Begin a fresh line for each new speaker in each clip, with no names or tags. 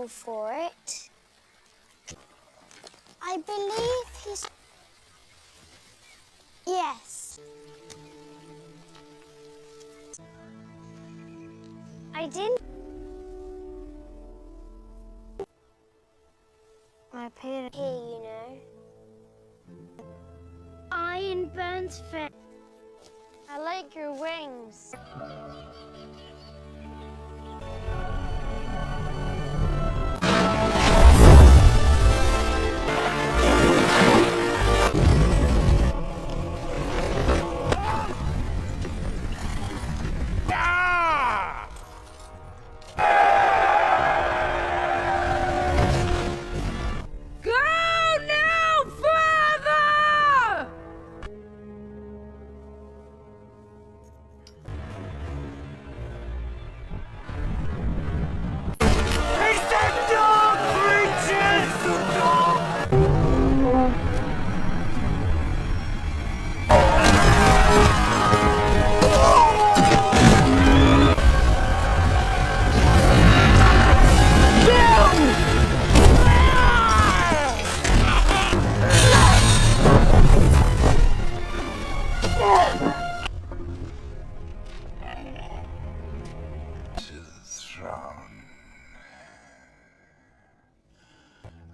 responsible for it. I believe he's... Yes. I didn't... My parents here, you know. Iron burns fair. I like your wings.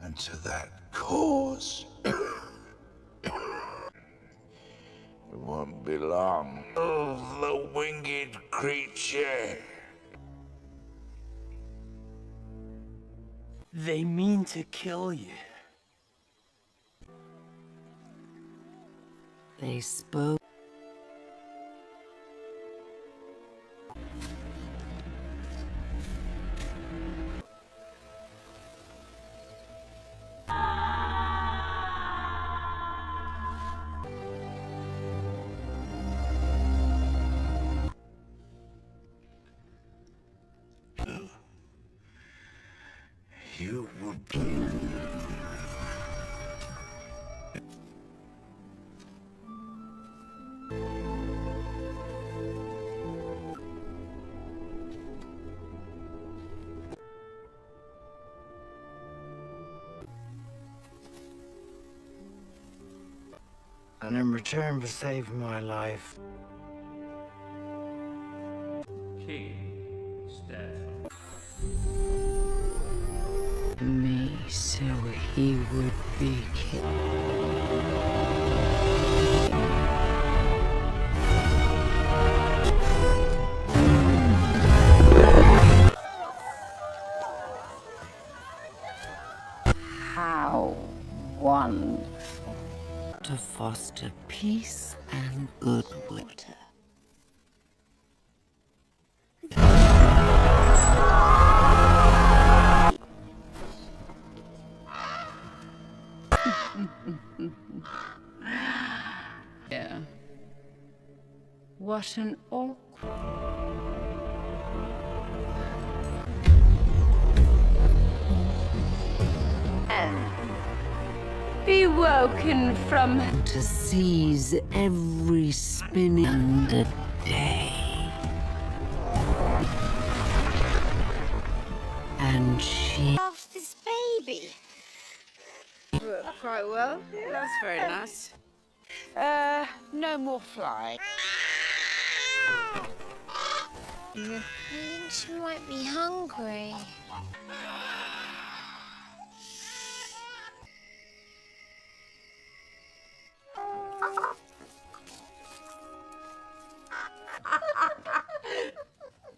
And to that cause, we won't belong. Oh, the winged creature.
They mean to kill you.
They spoke.
You would be.
And in return for saving my life,
King Stefan.
Me, so he would be killed. How wonderful to foster peace and goodwill. Yeah. What an awkward... Be woken from... To seize every spinning day. And she...
Off this baby.
Quite well. That's very nice. No more flying.
I think she might be hungry.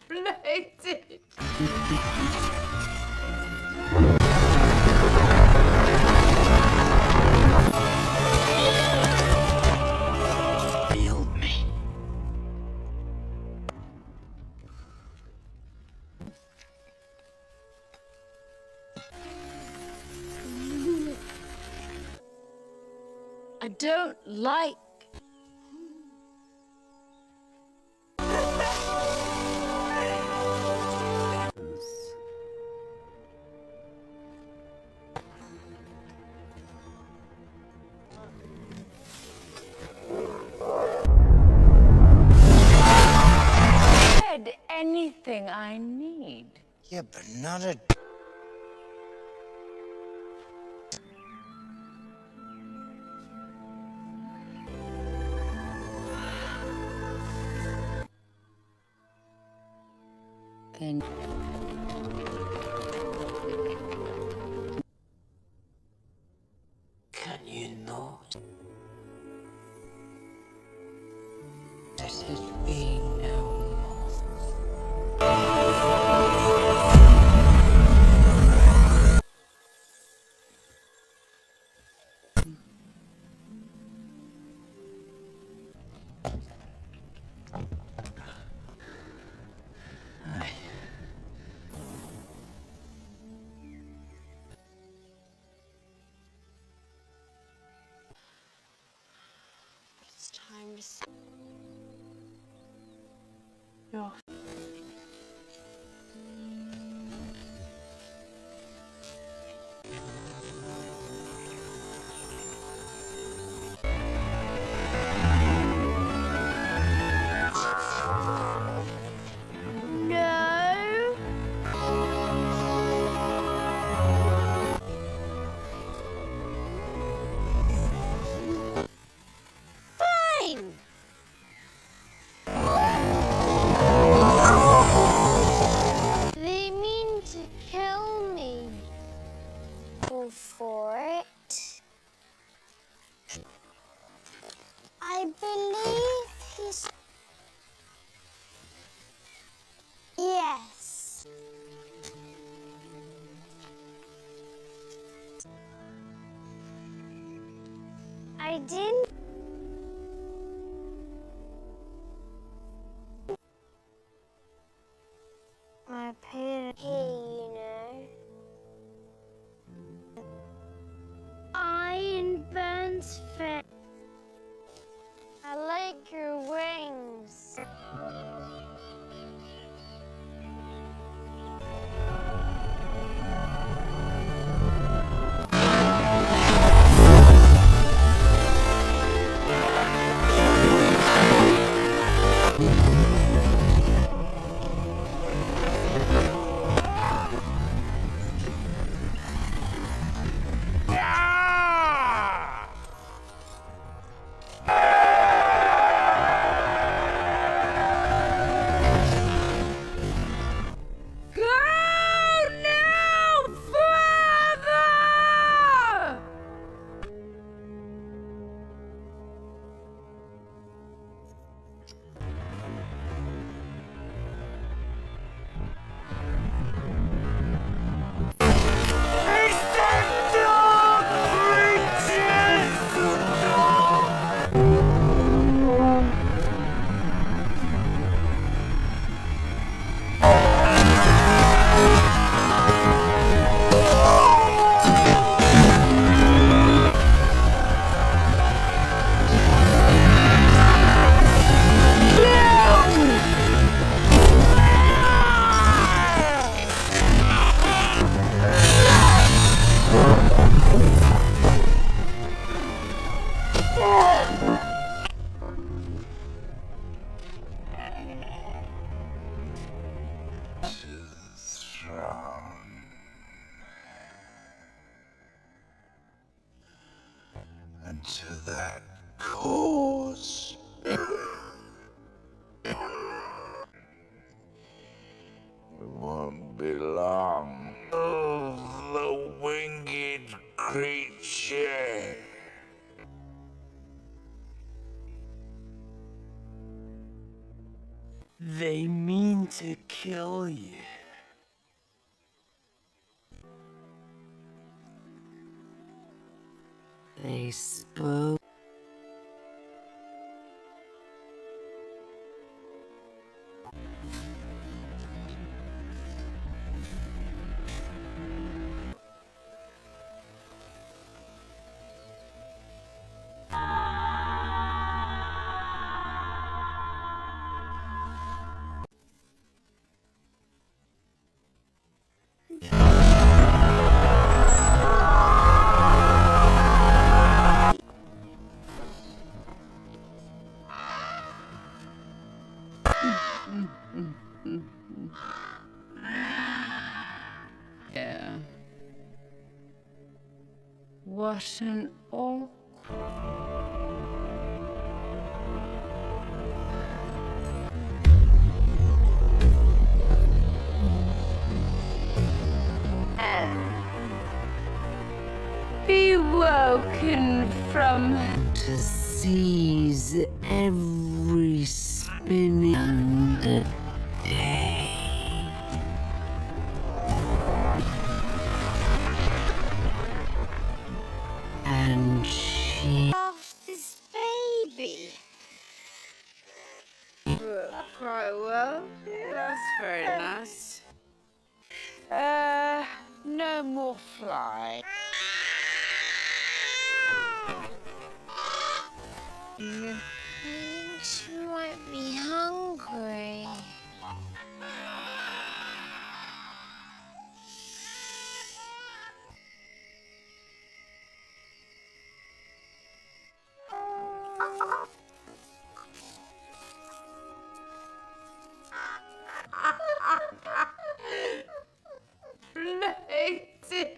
Bladed.
Feel me. I don't like...
Anything I need.
yeah, but not a...
Can you not? This is being no
It's time to sleep.
Ja.
No. Fine. They mean to kill me. Go for it. I believe he's... Yes. I didn't... My parents... Hey, you know. Iron burns fit. I like your wings.
And to that cause. It won't be long. Oh, the winged creature.
They mean to kill you.
they spoke?
Yeah. What an awkward... from
to seize every spinning day. And she
Off this baby.
quite well. That's very nice. No more fly.
She might be hungry.
Related.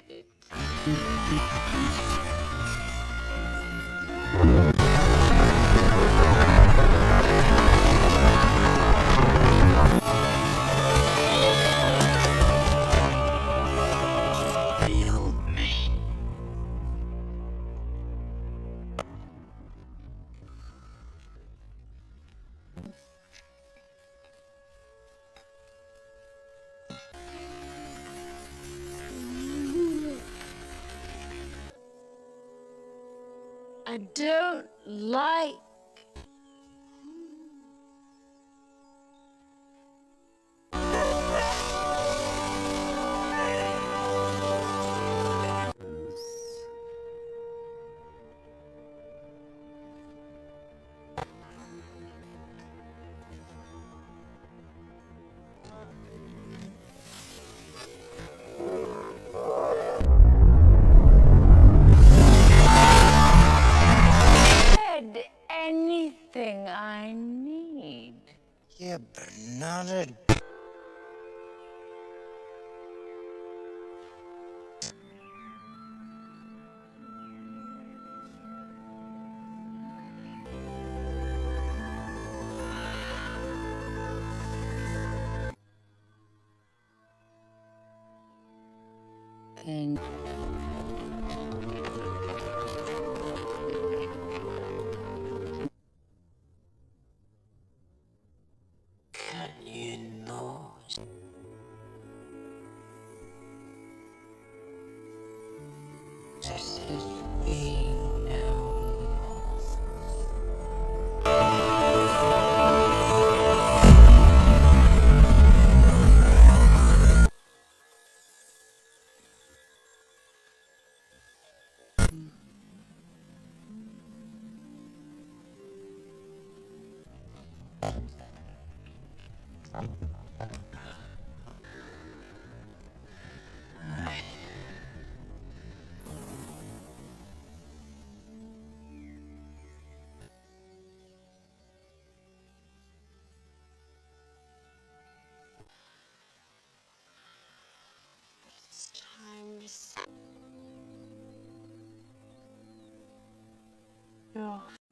failed me.
I don't like. Anything I need.
Yeah, but not a...
And can you not let it be known?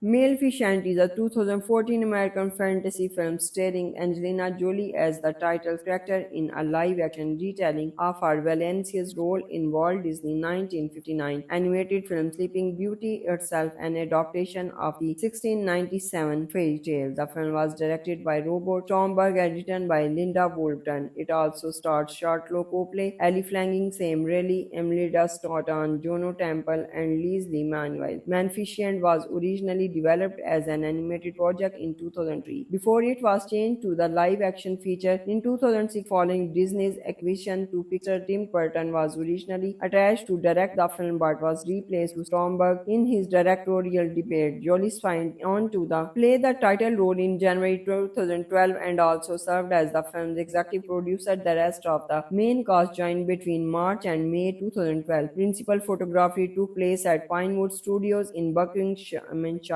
Maleficent is a 2014 American fantasy film starring Angelina Jolie as the title character in a live-action retelling of her Valencia's role in Walt Disney 1959 animated film Sleeping Beauty, itself an adaptation of the 1697 fairy tale. The film was directed by Robert Stromberg and written by Linda Woolton. It also stars Charlotte Copley, Ellie Flanagan, Sam Riley, Imelda Staunton, Juno Temple, and Leslie Manuel. Maleficent was originally developed as an animated project in 2003 before it was changed to the live-action feature in 2006 following Disney's acquisition to Pixar. Tim Burton was originally attached to direct the film but was replaced by Stromberg in his directorial debut. Jolie signed on to play the title role in January 2012 and also served as the film's executive producer. The rest of the main cast joined between March and May 2012. Principal photography took place at Pinewood Studios in Buckinghamshire,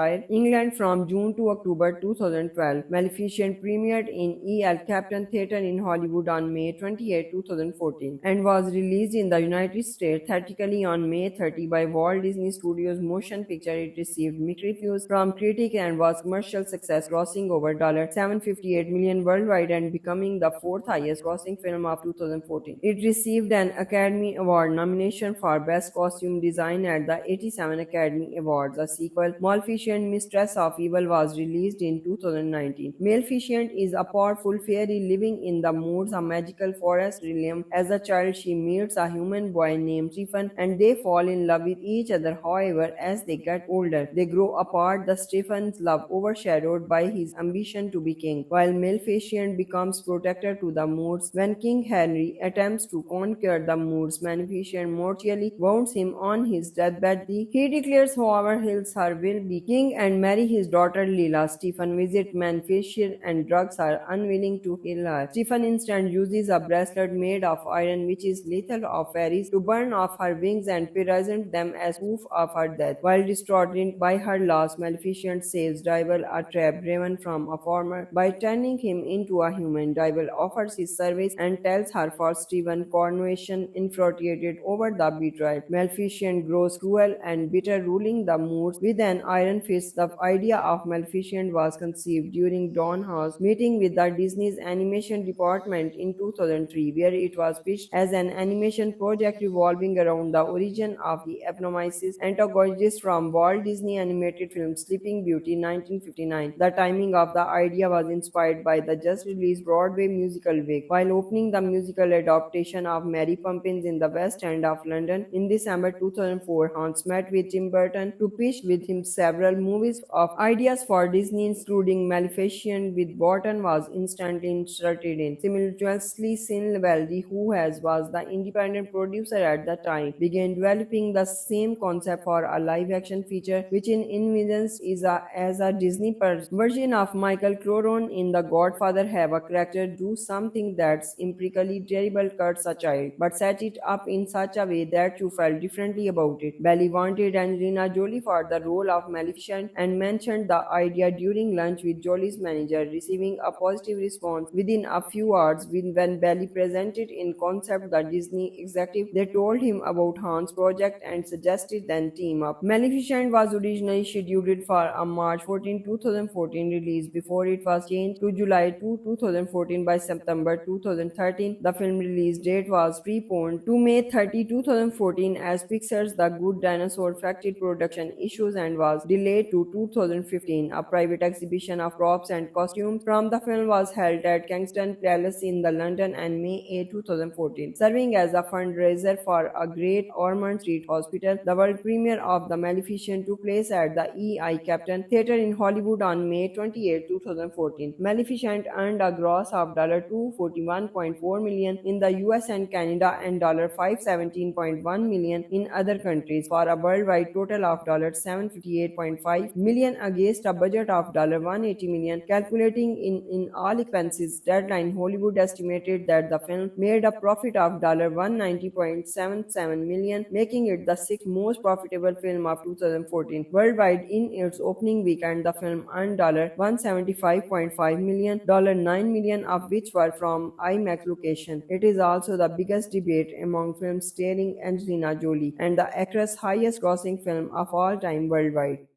Lancashire, England from June to October 2012. Maleficent premiered in El Capitan Theatre in Hollywood on May 28, 2014 and was released in the United States theatrically on May 30 by Walt Disney Studios Motion Picture. It received mixed reviews from critics and was commercial success, grossing over $758 million worldwide and becoming the fourth highest grossing film of 2014. It received an Academy Award nomination for Best Costume Design at the 87 Academy Awards. A sequel, Maleficent Mistress of Evil, was released in 2019. Maleficent is a powerful fairy living in the woods, a magical forest realm. As a child, she meets a human boy named Stephen and they fall in love with each other. However, as they get older, they grow apart. The Stephen's love overshadowed by his ambition to be king, while Maleficent becomes protector to the Moors. When King Henry attempts to conquer the Moors, Maleficent mortally wounds him on his deathbed. He declares, however, he'll her will be king and marry his daughter Lila. Stephen visits Maleficent and drugs her, unwilling to kill her. Stephen instead uses a bracelet made of iron, which is lethal of fairies, to burn off her wings and present them as proof of her death. While distraught by her loss, Maleficent saves Devil, a trapped raven, from a farmer by turning him into a human. Devil offers his service and tells her for Stephen coronation. Infuriated over the betrayal, Maleficent grows cruel and bitter, ruling the Moors with an iron fist. The idea of Maleficent was conceived during Don House meeting with the Disney's animation department in 2003, where it was pitched as an animation project revolving around the origin of the eponymous antagonist from Walt Disney animated film Sleeping Beauty 1959. The timing of the idea was inspired by the just released Broadway musical Wick. While opening the musical adaptation of Mary Poppins in the West End of London in December 2004, Hans met with Tim Burton to pitch with him several movies of ideas for Disney, including Maleficent, with Burton was instantly interested in. Simultaneously, Sin Valdi, who was the independent producer at the time, began developing the same concept for a live-action feature, which in envisions is as a Disney version of Michael Corleone in The Godfather. Have a character do something that's empirically terrible, cuts a child, but set it up in such a way that you felt differently about it. Belly wanted Angelina Jolie for the role of Maleficent and mentioned the idea during lunch with Jolie's manager, receiving a positive response within a few hours. When Belly presented in concept the Disney executive, they told him about Han's project and suggested then team up. Maleficent was originally scheduled for a March 14, 2014 release before it was changed to July 2, 2014 by September 2013. The film release date was preponed to May 30, 2014 as Pixar's The Good Dinosaur factory production issues and was delayed to 2015. A private exhibition of props and costumes from the film was held at Kensington Palace in the London on May 8, 2014, serving as a fundraiser for a Great Ormond Street Hospital. The world premiere of The Maleficent took place at the El Capitan Theatre in Hollywood on May 28, 2014. Maleficent earned a gross of $241.4 million in the US and Canada and $517.1 million in other countries, for a worldwide total of $758.5 million against a budget of $180 million. Calculating in all expenses, Deadline Hollywood estimated that the film made a profit of $190.77 million, making it the sixth most profitable film of 2014. Worldwide, in its opening weekend, the film earned $175.5 million, $9 million of which were from IMAX location. It is also the biggest debate among films starring Angelina Jolie and the actress' highest grossing film of all time worldwide.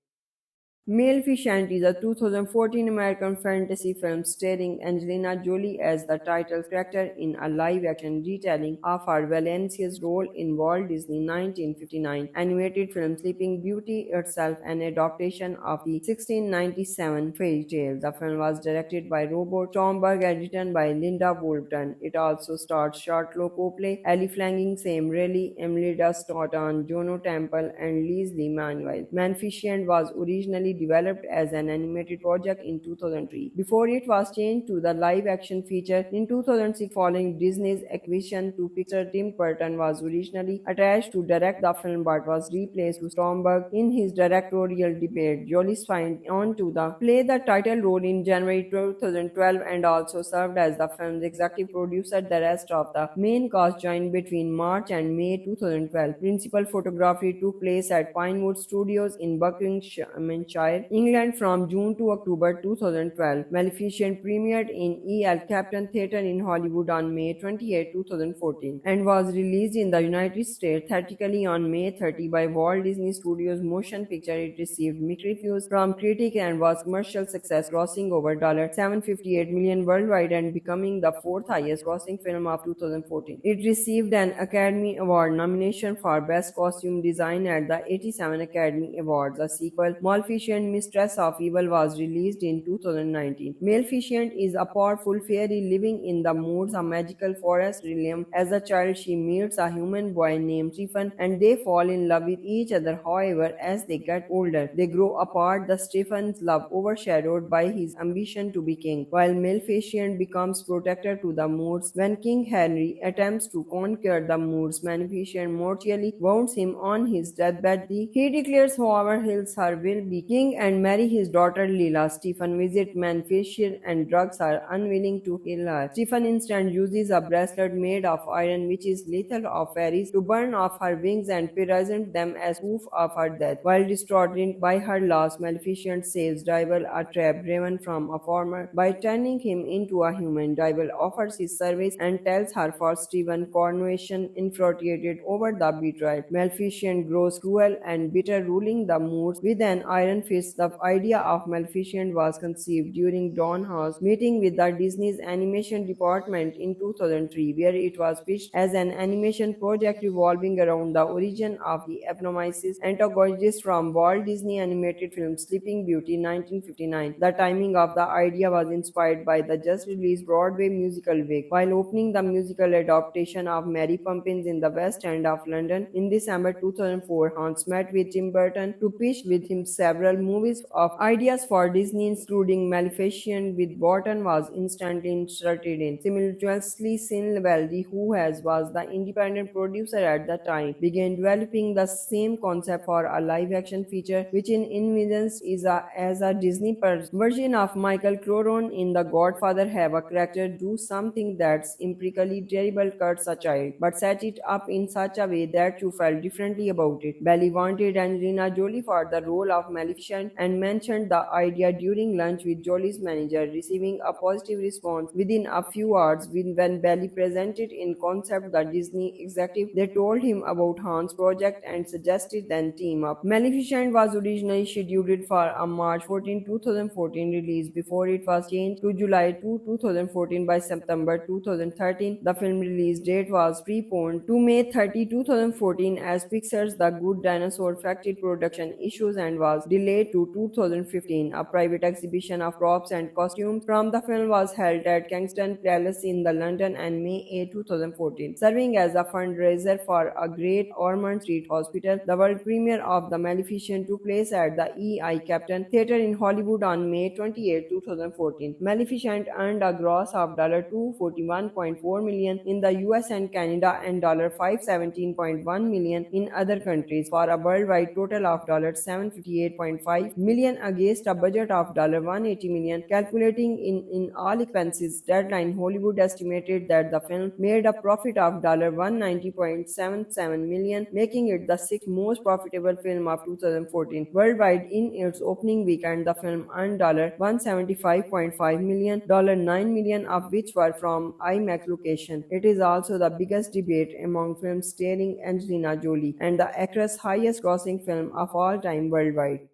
Maleficent is a 2014 American fantasy film starring Angelina Jolie as the title character in a live-action retelling of her Valencia's role in Walt Disney 1959 animated film Sleeping Beauty, itself an adaptation of the 1697 fairy tale. The film was directed by Robert Stromberg and written by Linda Woolverton. It also stars Charlotte Copley, Ellie Flanagan, Sam Riley, Emilida Stoughton, Juno Temple, and Leslie Manuel. Maleficent was originally developed as an animated project in 2003 before it was changed to the live-action feature in 2006 following Disney's acquisition to Pixar. Tim Burton was originally attached to direct the film but was replaced by Stromberg in his directorial debut. Jolie signed on to play the title role in January 2012 and also served as the film's executive producer. The rest of the main cast joined between March and May 2012. Principal photography took place at Pinewood Studios in Buckinghamshire Lancashire, England from June to October 2012. Maleficent premiered in El Captain Theatre in Hollywood on May 28, 2014 and was released in the United States theatrically on May 30 by Walt Disney Studios Motion Picture. It received mixed reviews from critics and was commercial success, grossing over $758 million worldwide and becoming the fourth highest grossing film of 2014. It received an Academy Award nomination for Best Costume Design at the 87 Academy Awards. A sequel, Maleficent Mistress of Evil, was released in 2019. Maleficent is a powerful fairy living in the woods, a magical forest realm. As a child, she meets a human boy named Stephen and they fall in love with each other. However, as they get older, they grow apart. The Stephen's love overshadowed by his ambition to be king, while Maleficent becomes protector to the Moors. When King Henry attempts to conquer the Moors, Maleficent mortally wounds him on his deathbed. He declares, however, he'll her will be king and marry his daughter Leela. Stephen visits Maleficent and drugs are unwilling to heal her. Stephen instead uses a bracelet made of iron, which is lethal of fairies, to burn off her wings and present them as proof of her death. While distraught by her loss, Maleficent saves Diaval, a trapped raven, from a farmer by turning him into a human. Diaval offers his service and tells her for Stephen coronation infuriated over the betrayal. Maleficent grows cruel and bitter, ruling the Moors with an iron fist. The idea of Maleficent was conceived during Don House meeting with the Disney's animation department in 2003, where it was pitched as an animation project revolving around the origin of the eponymous antagonist from Walt Disney animated film Sleeping Beauty 1959. The timing of the idea was inspired by the just released Broadway musical Wick. While opening the musical adaptation of Mary Poppins in the West End of London in December 2004, Hans met with Tim Burton to pitch with him several movies of ideas for Disney, including Maleficent, with Burton was instantly inserted in. Simultaneously, Sin Valdi, who was the independent producer at the time, began developing the same concept for a live-action feature, which in envisions is as a Disney version of Michael Corleone in The Godfather. Have a character do something that's empirically terrible, cuts a child, but set it up in such a way that you felt differently about it. Belly wanted Angelina Jolie for the role of Maleficent and mentioned the idea during lunch with Jolie's manager, receiving a positive response within a few hours. When Belly presented in concept the Disney executive, they told him about Han's project and suggested then team up. Maleficent was originally scheduled for a March 14, 2014 release before it was changed to July 2, 2014 by September 2013. The film release date was preponed to May 30, 2014 as Pixar's The Good Dinosaur factory production issues and was delayed to 2015. A private exhibition of props and costumes from the film was held at Kensington Palace in the London and May 8, 2014, serving as a fundraiser for a Great Ormond Street Hospital. The world premiere of The Maleficent took place at the El Captain Theatre in Hollywood on May 28, 2014. Maleficent earned a gross of $241.4 million in the US and Canada and $517.1 million in other countries, for a worldwide total of $758.5 million against a budget of $180 million. Calculating in all expenses, Deadline Hollywood estimated that the film made a profit of $190.77 million, making it the sixth most profitable film of 2014. Worldwide, in its opening weekend, the film earned $175.5 million, $9 million of which were from IMAX location. It is also the biggest debate among films starring Angelina Jolie and the actress' highest grossing film of all time worldwide.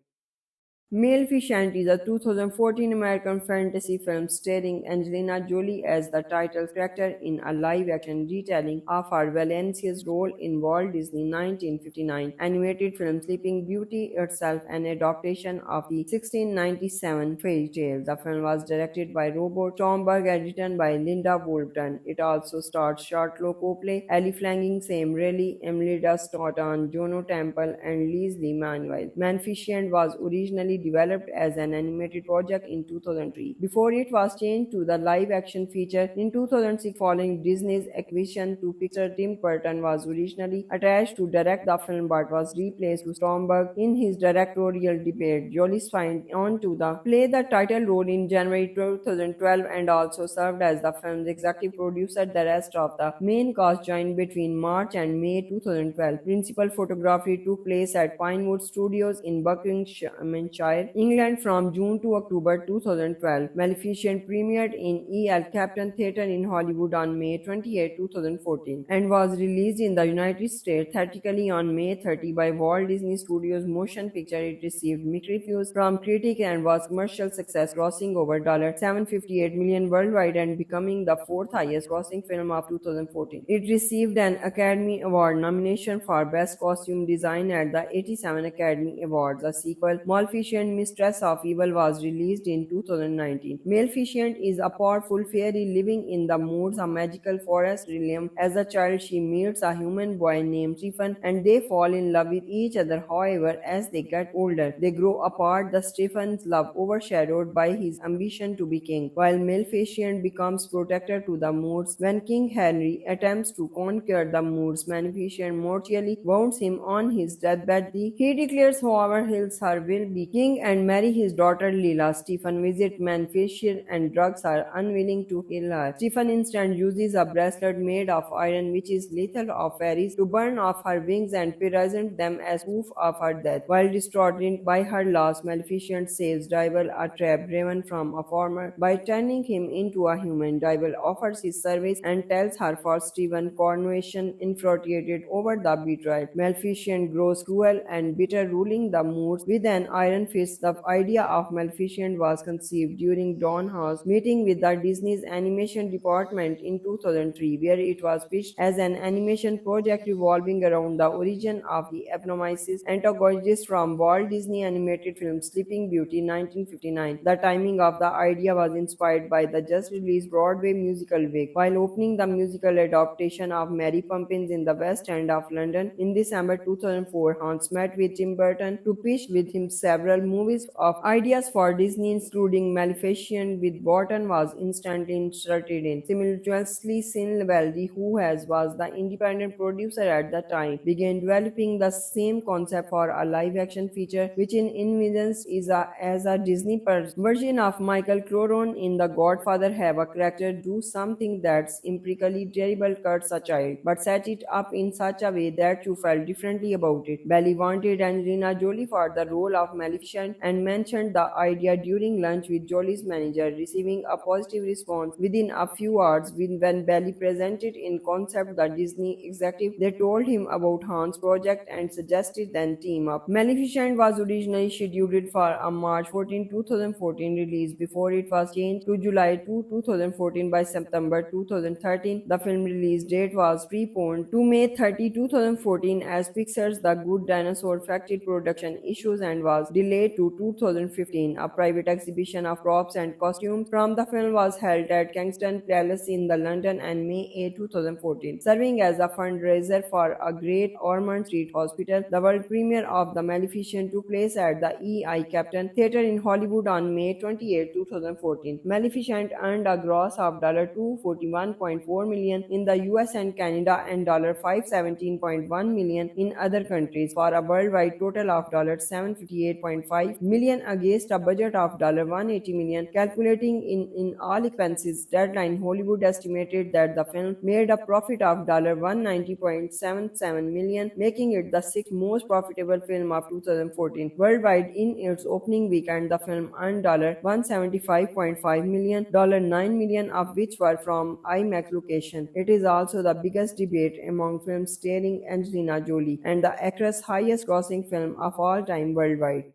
Maleficent is a 2014 American fantasy film starring Angelina Jolie as the title character in a live-action retelling of her Valencia's role in Walt Disney 1959 animated film Sleeping Beauty, itself an adaptation of the 1697 fairy tale. The film was directed by Robert Stromberg and written by Linda Woolton. It also stars Charlotte Copley, Ellie Flanagan, Sam Riley, Imelda Staunton, Juno Temple, and Leslie Manuel. Maleficent was originally developed as an animated project in 2003 before it was changed to the live-action feature in 2006 following Disney's acquisition to Pixar. Tim Burton was originally attached to direct the film but was replaced by Stromberg in his directorial debut. Jolie signed on to play the title role in January 2012 and also served as the film's executive producer. The rest of the main cast joined between March and May 2012. Principal photography took place at Pinewood Studios in Buckinghamshire Lancashire, England from June to October 2012. Maleficent premiered in El Captain Theatre in Hollywood on May 28, 2014 and was released in the United States theatrically on May 30 by Walt Disney Studios Motion Picture. It received mixed reviews from critics and was commercial success, grossing over $758 million worldwide and becoming the fourth highest grossing film of 2014. It received an Academy Award nomination for Best Costume Design at the 87 Academy Awards. A sequel, Maleficent Mistress of Evil, was released in 2019. Maleficent is a powerful fairy living in the woods, a magical forest realm. As a child, she meets a human boy named Stephen and they fall in love with each other. However, as they get older, they grow apart. The Stephen's love overshadowed by his ambition to be king, while Maleficent becomes protector to the Moors. When King Henry attempts to conquer the Moors, Maleficent mortally wounds him on his deathbed. He declares, however, Hills her will be king and marry his daughter Leela. Stephen visits Maleficent and drugs are unwilling to heal her. Stephen instead uses a bracelet made of iron, which is lethal of fairies, to burn off her wings and present them as proof of her death. While distraught by her loss, Maleficent saves Diaval, a trapped raven, from a farmer by turning him into a human. Diaval offers his service and tells her for Stephen coronation, infuriated over the betrayal. Maleficent grows cruel and bitter, ruling the Moors with an iron fist. The idea of Maleficent was conceived during Don House meeting with the Disney's animation department in 2003, where it was pitched as an animation project revolving around the origin of the eponymous antagonist from Walt Disney animated film Sleeping Beauty 1959. The timing of the idea was inspired by the just released Broadway musical Wick. While opening the musical adaptation of Mary Poppins in the West End of London in December 2004, Hans met with Tim Burton to pitch with him several movies of ideas for Disney, including Maleficent, with Burton was instantly inserted in. Simultaneously, Sin Valdi, who was the independent producer at the time, began developing the same concept for a live-action feature, which in envisions is as a Disney version of Michael Corleone in The Godfather. Have a character do something that's empirically terrible, cuts a child, but set it up in such a way that you felt differently about it. Belly wanted Angelina Jolie for the role of Maleficent and mentioned the idea during lunch with Jolie's manager, receiving a positive response within a few hours. When Belly presented in concept the Disney executive, they told him about Han's project and suggested then team up. Maleficent was originally scheduled for a March 14, 2014 release before it was changed to July 2, 2014 by September 2013. The film release date was preponed to May 30, 2014 as Pixar's The Good Dinosaur affected production issues and was delayed to 2015. A private exhibition of props and costumes from the film was held at Kensington Palace in the London on May 8, 2014, serving as a fundraiser for a Great Ormond Street Hospital. The world premiere of The Maleficent took place at the El Captain Theatre in Hollywood on May 28, 2014. Maleficent earned a gross of $241.4 million in the US and Canada and $517.1 million in other countries, for a worldwide total of $758.5 million against a budget of $180 million. Calculating in all expenses, Deadline Hollywood estimated that the film made a profit of $190.77 million, making it the sixth most profitable film of 2014. Worldwide, in its opening weekend, the film earned $175.5 million, $9 million of which were from IMAX location. It is also the biggest debate among films starring Angelina Jolie and the actress' highest grossing film of all time worldwide.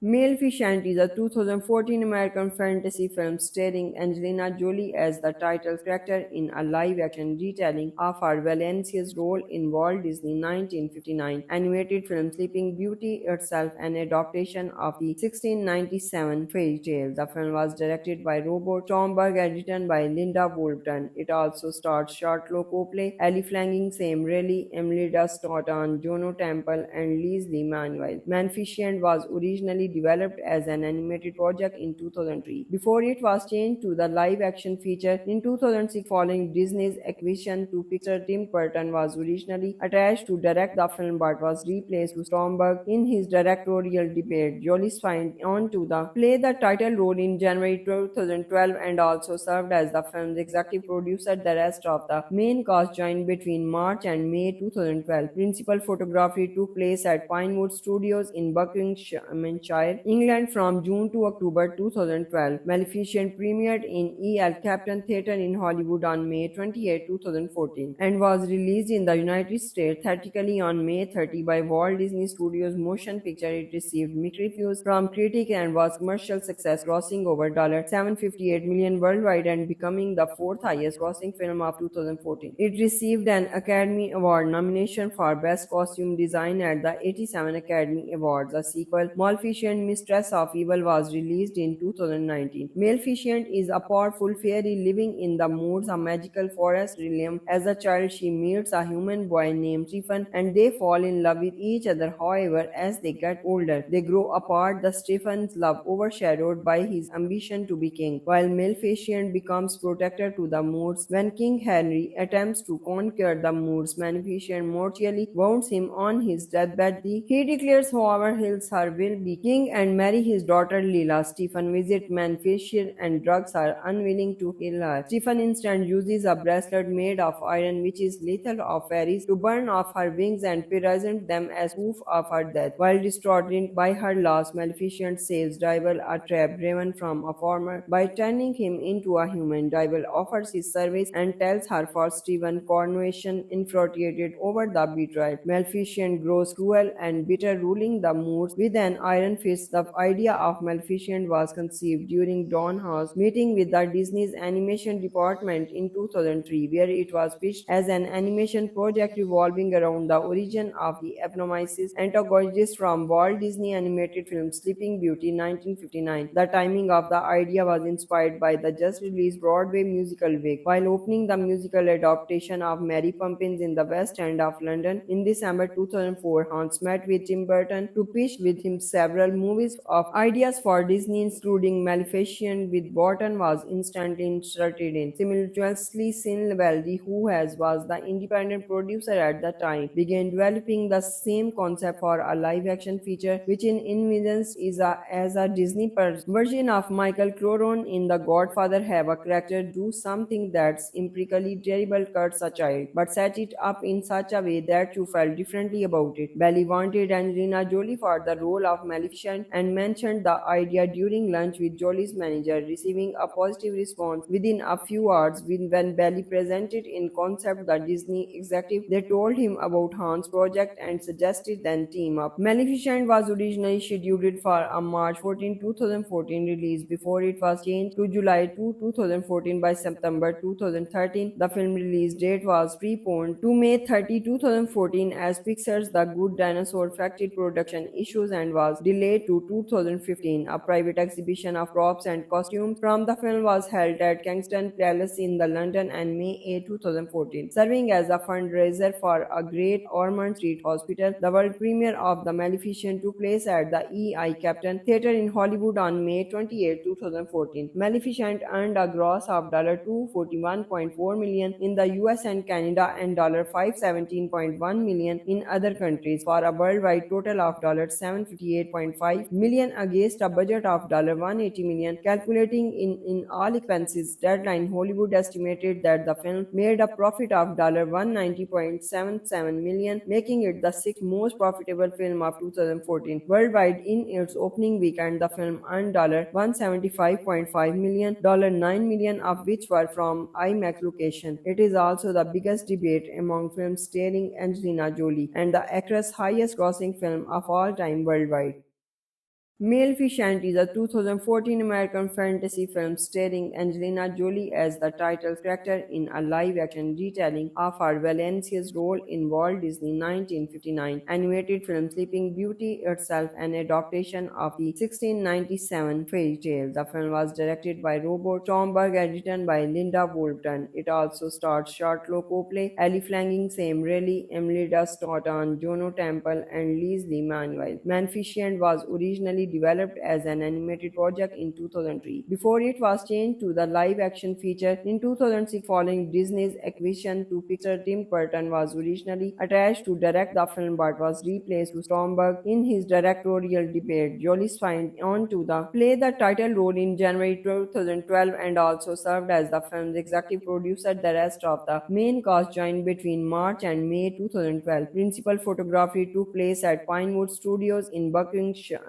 Maleficent is a 2014 American fantasy film starring Angelina Jolie as the title character in a live-action retelling of her Valencia's role in Walt Disney 1959 animated film Sleeping Beauty, itself an adaptation of the 1697 fairy tale. The film was directed by Robert Stromberg and written by Linda Woolton. It also stars Charlotte Copley, Ellie Flanagan, Sam Riley, Imelda Staunton, Juno Temple, and Leslie Manuel. Maleficent was originally developed as an animated project in 2003 before it was changed to the live-action feature in 2006 following Disney's acquisition to Pixar. Tim Burton was originally attached to direct the film but was replaced by Stromberg in his directorial debut. Jolie signed on to play the title role in January 2012 and also served as the film's executive producer. The rest of the main cast joined between March and May 2012. Principal photography took place at Pinewood Studios in Buckinghamshire. Lancashire, England from June to October 2012. Maleficent premiered in El Captain Theatre in Hollywood on May 28, 2014 and was released in the United States theatrically on May 30 by Walt Disney Studios Motion Picture. It received mixed reviews from critics and was commercial success, grossing over $758 million worldwide and becoming the fourth highest grossing film of 2014. It received an Academy Award nomination for Best Costume Design at the 87 Academy Awards. A sequel, Maleficent Mistress of Evil, was released in 2019. Maleficent is a powerful fairy living in the moods of magical forest realm. As a child, she meets a human boy named Stephen and they fall in love with each other. However, as they get older, they grow apart. The Stephen's love overshadowed by his ambition to be king, while Maleficent becomes protector to the moods. When King Henry attempts to conquer the moods, Maleficent mortally wounds him on his deathbed. He declares, however, he'll her will be king and marry his daughter Leela. Stephen visits Maleficent and drugs are unwilling to heal her. Stephen instead uses a bracelet made of iron, which is lethal of fairies, to burn off her wings and present them as proof of her death. While distraught by her loss, Maleficent saves Diaval, a trap driven from a farmer, by turning him into a human. Diaval offers his service and tells her for Stephen coronation, infuriated over the betrayal. Maleficent grows cruel and bitter, ruling the moods with an iron fist. The idea of Maleficent was conceived during Don Howe's meeting with the Disney's animation department in 2003, where it was pitched as an animation project revolving around the origin of the eponymous antagonist from Walt Disney animated film Sleeping Beauty 1959. The timing of the idea was inspired by the just released Broadway musical Wick. While opening the musical adaptation of Mary Poppins in the West End of London in December 2004, Hans met with Tim Burton to pitch with him several movies of ideas for Disney, including Maleficent, with Burton was instantly interested in. Simultaneously, Sin Valdi, who was the independent producer at the time, began developing the same concept for a live-action feature, which in envisions is as a Disney version of Michael Corleone in The Godfather. Have a character do something that's empirically terrible, cuts a child, but set it up in such a way that you felt differently about it. Belly wanted Angelina Jolie for the role of Maleficent and mentioned the idea during lunch with Jolie's manager, receiving a positive response within a few hours. When Belly presented in concept the Disney executive, they told him about Hans' project and suggested then team up. Maleficent was originally scheduled for a March 14, 2014 release before it was changed to July 2, 2014 by September 2013. The film release date was preponed to May 30, 2014 as Pixar's The Good Dinosaur factored production issues and was delayed to 2015. A private exhibition of props and costumes from the film was held at Kensington Palace in the London on May 8, 2014, serving as a fundraiser for a Great Ormond Street Hospital. The world premiere of The Maleficent took place at the El Captain Theatre in Hollywood on May 28, 2014. Maleficent earned a gross of $241.4 million in the US and Canada and $517.1 million in other countries, for a worldwide total of $758.5 million against a budget of $180 million. Calculating in all expenses, Deadline Hollywood estimated that the film made a profit of $190.77 million, making it the sixth most profitable film of 2014. Worldwide, in its opening weekend, the film earned $175.5 million, $9 million of which were from IMAX location. It is also the biggest debate among films starring Angelina Jolie and the actress' highest grossing film of all time worldwide. Maleficent is a 2014 American fantasy film starring Angelina Jolie as the title character in a live-action retelling of her Valencia's role in Walt Disney 1959 animated film Sleeping Beauty, itself an adaptation of the 1697 fairy tale. The film was directed by Robert Stromberg and written by Linda Woolton. It also stars Charlotte Copley, Ellie Flanagan, Sam Riley, Imelda Staunton, Juno Temple, and Leslie Manuel. Maleficent was originally developed as an animated project in 2003 before it was changed to the live-action feature in 2006 following Disney's acquisition to Pixar. Tim Burton was originally attached to direct the film but was replaced with Stromberg in his directorial debut. Jolie signed on to play the title role in January 2012 and also served as the film's executive producer. The rest of the main cast joined between March and May 2012. Principal photography took place at Pinewood Studios in Buckinghamshire.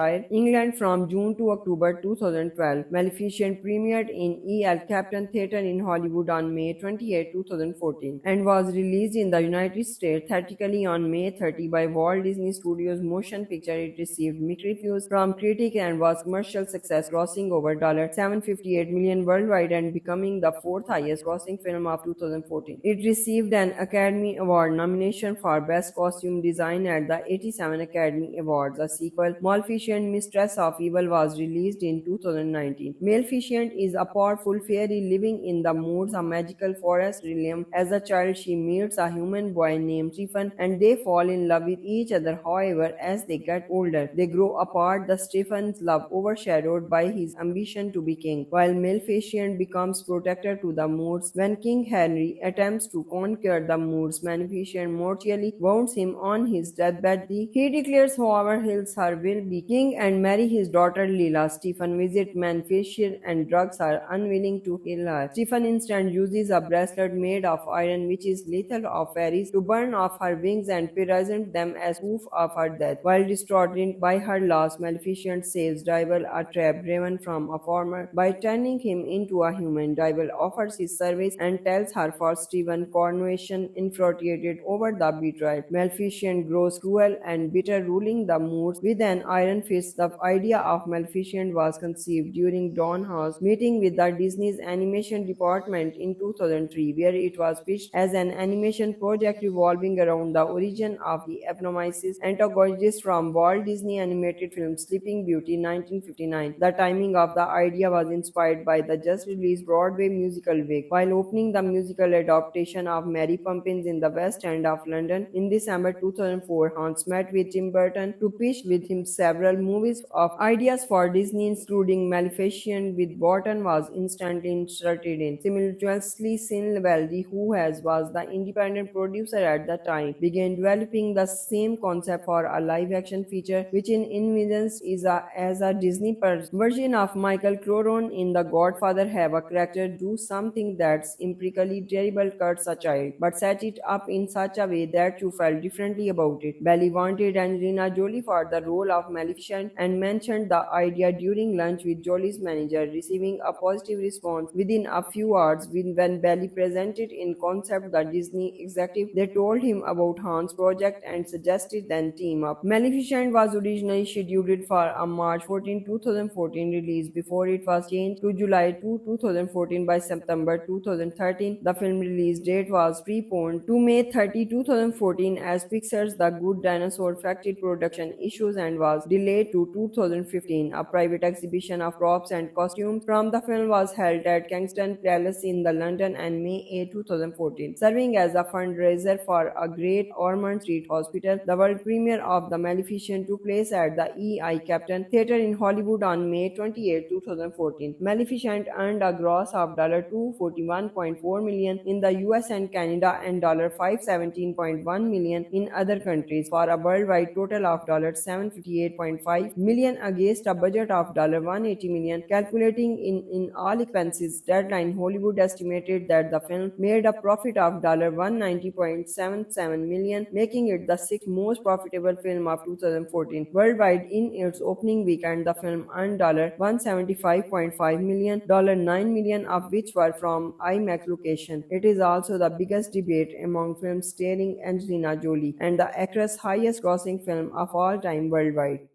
Lancashire, England from June to October 2012. Maleficent premiered in El Captain Theatre in Hollywood on May 28, 2014 and was released in the United States theatrically on May 30 by Walt Disney Studios Motion Picture. It received mixed reviews from critics and was commercial success, grossing over $758 million worldwide and becoming the fourth highest grossing film of 2014. It received an Academy Award nomination for Best Costume Design at the 87 Academy Awards. A sequel, Maleficent Mistress of Evil, was released in 2019. Maleficent is a powerful fairy living in the woods, a magical forest realm. As a child, she meets a human boy named Stephen and they fall in love with each other. However, as they get older, they grow apart. The Stephen's love overshadowed by his ambition to be king, while Maleficent becomes protector to the Moors. When King Henry attempts to conquer the Moors, Maleficent mortally wounds him on his deathbed. He declares, however, he'll her will be king and marry his daughter Leela. Stephen visits Maleficent and drugs are unwilling to heal her. Stephen instead uses a bracelet made of iron, which is lethal of fairies, to burn off her wings and present them as proof of her death. While distraught by her loss, Maleficent saves Diaval, a trap driven from a farmer, by turning him into a human. Diaval offers his service and tells her for Stephen coronation infuriated over the betrayal. Maleficent grows cruel and bitter, ruling the Moors with an iron fist. The idea of Maleficent was conceived during Don House meeting with the Disney's animation department in 2003, where it was pitched as an animation project revolving around the origin of the eponymous antagonist from Walt Disney animated film Sleeping Beauty 1959. The timing of the idea was inspired by the just released Broadway musical Wicked. While opening the musical adaptation of Mary Poppins in the West End of London in December 2004, Hans met with Tim Burton to pitch with him several movies of ideas for Disney, including Maleficent, with Burton was instantly inserted in. Simultaneously, Sin Valdi, who was the independent producer at the time, began developing the same concept for a live-action feature, which in envisions is as a Disney version of Michael Corleone in The Godfather. Have a character do something that's empirically terrible, cuts a child, but set it up in such a way that you felt differently about it. Belly wanted Angelina Jolie for the role of Maleficent and mentioned the idea during lunch with Jolie's manager, receiving a positive response within a few hours. When Belly presented in concept the Disney executive, they told him about Han's project and suggested then team up. Maleficent was originally scheduled for a March 14, 2014 release before it was changed to July 2, 2014 by September 2013. The film release date was preponed to May 30, 2014 as Pixar's The Good Dinosaur factory production issues and was delayed to 2015. A private exhibition of props and costumes from the film was held at Kensington Palace in the London on May 8, 2014, serving as a fundraiser for a Great Ormond Street Hospital. The world premiere of The Maleficent took place at the El Captain Theatre in Hollywood on May 28, 2014. Maleficent earned a gross of $241.4 million in the US and Canada and $517.1 million in other countries, for a worldwide total of $758.5 million against a budget of $180 million. Calculating in all expenses, Deadline Hollywood estimated that the film made a profit of $190.77 million, making it the sixth most profitable film of 2014. Worldwide, in its opening weekend, the film earned $175.5 million, $9 million of which were from IMAX location. It is also the biggest debate among films starring Angelina Jolie and the actress' highest grossing film of all time worldwide.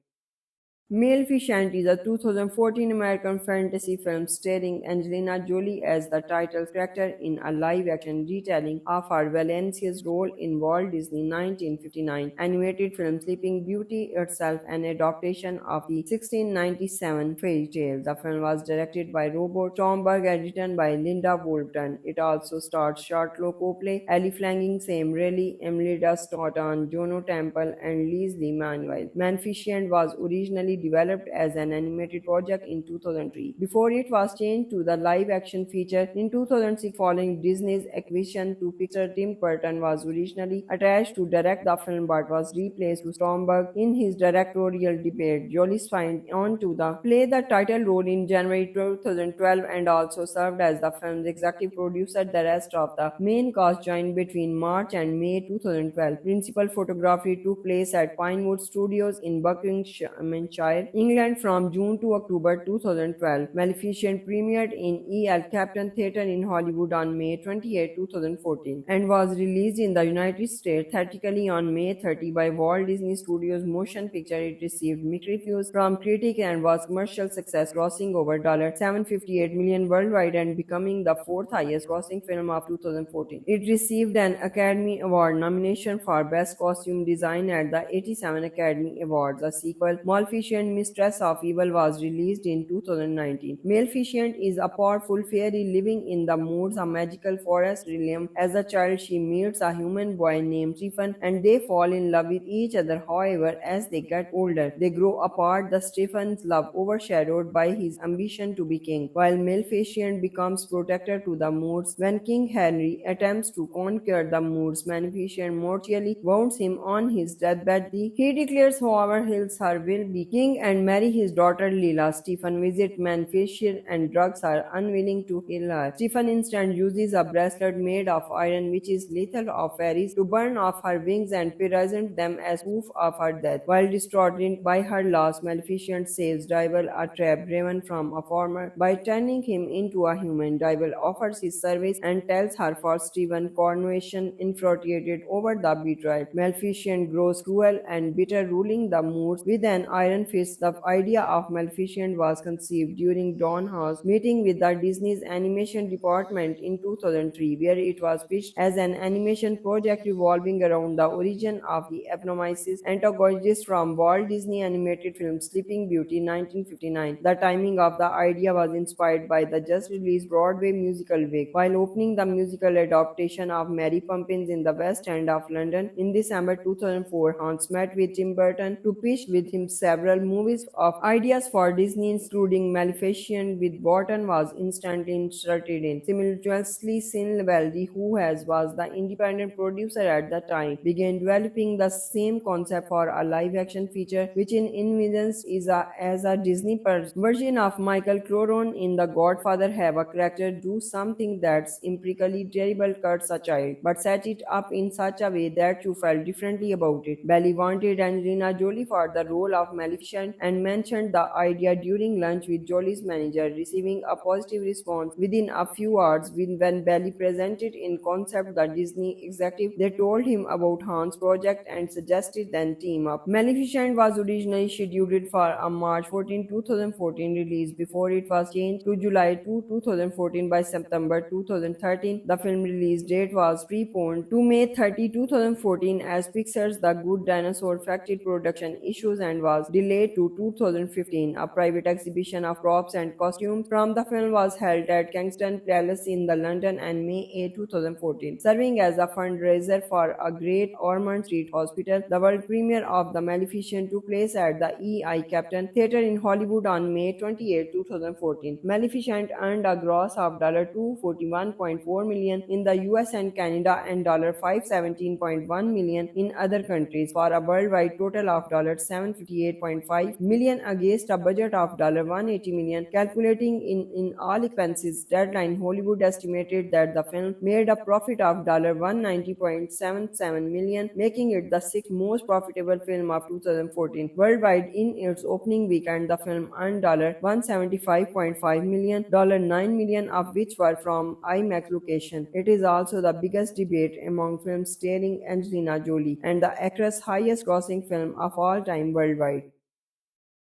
Maleficent is a 2014 American fantasy film starring Angelina Jolie as the title character in a live-action retelling of her Valencia's role in Walt Disney 1959 animated film Sleeping Beauty, itself an adaptation of the 1697 fairy tale. The film was directed by Robert Stromberg and written by Linda Woolton. It also stars Charlotte Copley, Ellie Flanagan, Sam Riley, Imelda Staunton, Juno Temple, and Leslie Manuel. Maleficent was originally developed as an animated project in 2003 before it was changed to the live-action feature in 2006 following Disney's acquisition to Pixar. Tim Burton was originally attached to direct the film but was replaced to Stromberg in his directorial debut. Jolie signed on to play the title role in January 2012 and also served as the film's executive producer. The rest of the main cast joined between March and May 2012. Principal photography took place at Pinewood Studios in Buckinghamshire Lancashire, England from June to October 2012. Maleficent premiered in El Capitan Theatre in Hollywood on May 28, 2014 and was released in the United States theatrically on May 30 by Walt Disney Studios Motion Picture. It received mixed reviews from critics and was commercial success, grossing over $758 million worldwide and becoming the fourth highest grossing film of 2014. It received an Academy Award nomination for Best Costume Design at the 87 Academy Awards. A sequel, Maleficent Mistress of Evil, was released in 2019. Maleficent is a powerful fairy living in the woods, a magical forest realm. As a child, she meets a human boy named Stephen and they fall in love with each other. However, as they get older, they grow apart. The Stephen's love overshadowed by his ambition to be king, while Maleficent becomes protector to the Moors. When King Henry attempts to conquer the Moors, Maleficent mortally wounds him on his deathbed. He declares, however, he'll her will be king and marry his daughter Leela. Stephen visits Maleficent and drugs her, unwilling to heal her. Stephen instead uses a bracelet made of iron, which is lethal of fairies, to burn off her wings and present them as proof of her death. While distraught by her loss, Maleficent saves Diaval, a trap driven from a farmer, by turning him into a human. Diaval offers his service and tells her for Stephen coronation infuriated over the betrayal. Maleficent grows cruel and bitter, ruling the Moors with an iron fist. The idea of Maleficent was conceived during Don House meeting with the Disney's animation department in 2003, where it was pitched as an animation project revolving around the origin of the eponymous antagonist from Walt Disney animated film Sleeping Beauty 1959. The timing of the idea was inspired by the just released Broadway musical Wicked. While opening the musical adaptation of Mary Poppins in the West End of London in December 2004, Hans met with Tim Burton to pitch with him several movies of ideas for Disney, including Maleficent, with Burton was instantly inserted in. Simultaneously, Sin Valdi, who was the independent producer at the time, began developing the same concept for a live-action feature, which in envisions is as a Disney version of Michael Corleone in The Godfather. Have a character do something that's empirically terrible, cuts a child, but set it up in such a way that you felt differently about it. Belly wanted Angelina Jolie for the role of Maleficent and mentioned the idea during lunch with Jolie's manager, receiving a positive response within a few hours. When Belly presented in concept the Disney executive, they told him about Hans' project and suggested then team up. Maleficent was originally scheduled for a March 14, 2014 release before it was changed to July 2, 2014 by September 2013. The film release date was preponed to May 30, 2014 as Pixar's The Good Dinosaur factory production issues and was delayed to 2015. A private exhibition of props and costumes from the film was held at Kensington Palace in the London on May 8, 2014, serving as a fundraiser for a Great Ormond Street Hospital. The world premiere of The Maleficent took place at the El Capitan Theatre in Hollywood on May 28, 2014. Maleficent earned a gross of $241.4 million in the US and Canada and $517.1 million in other countries, for a worldwide total of $758.5 million against a budget of $180 million. Calculating in all expenses, Deadline Hollywood estimated that the film made a profit of $190.77 million, making it the sixth most profitable film of 2014. Worldwide, in its opening weekend, the film earned $175.5 million, $9 million of which were from IMAX location. It is also the biggest debate among films starring Angelina Jolie and the actress' highest grossing film of all time worldwide.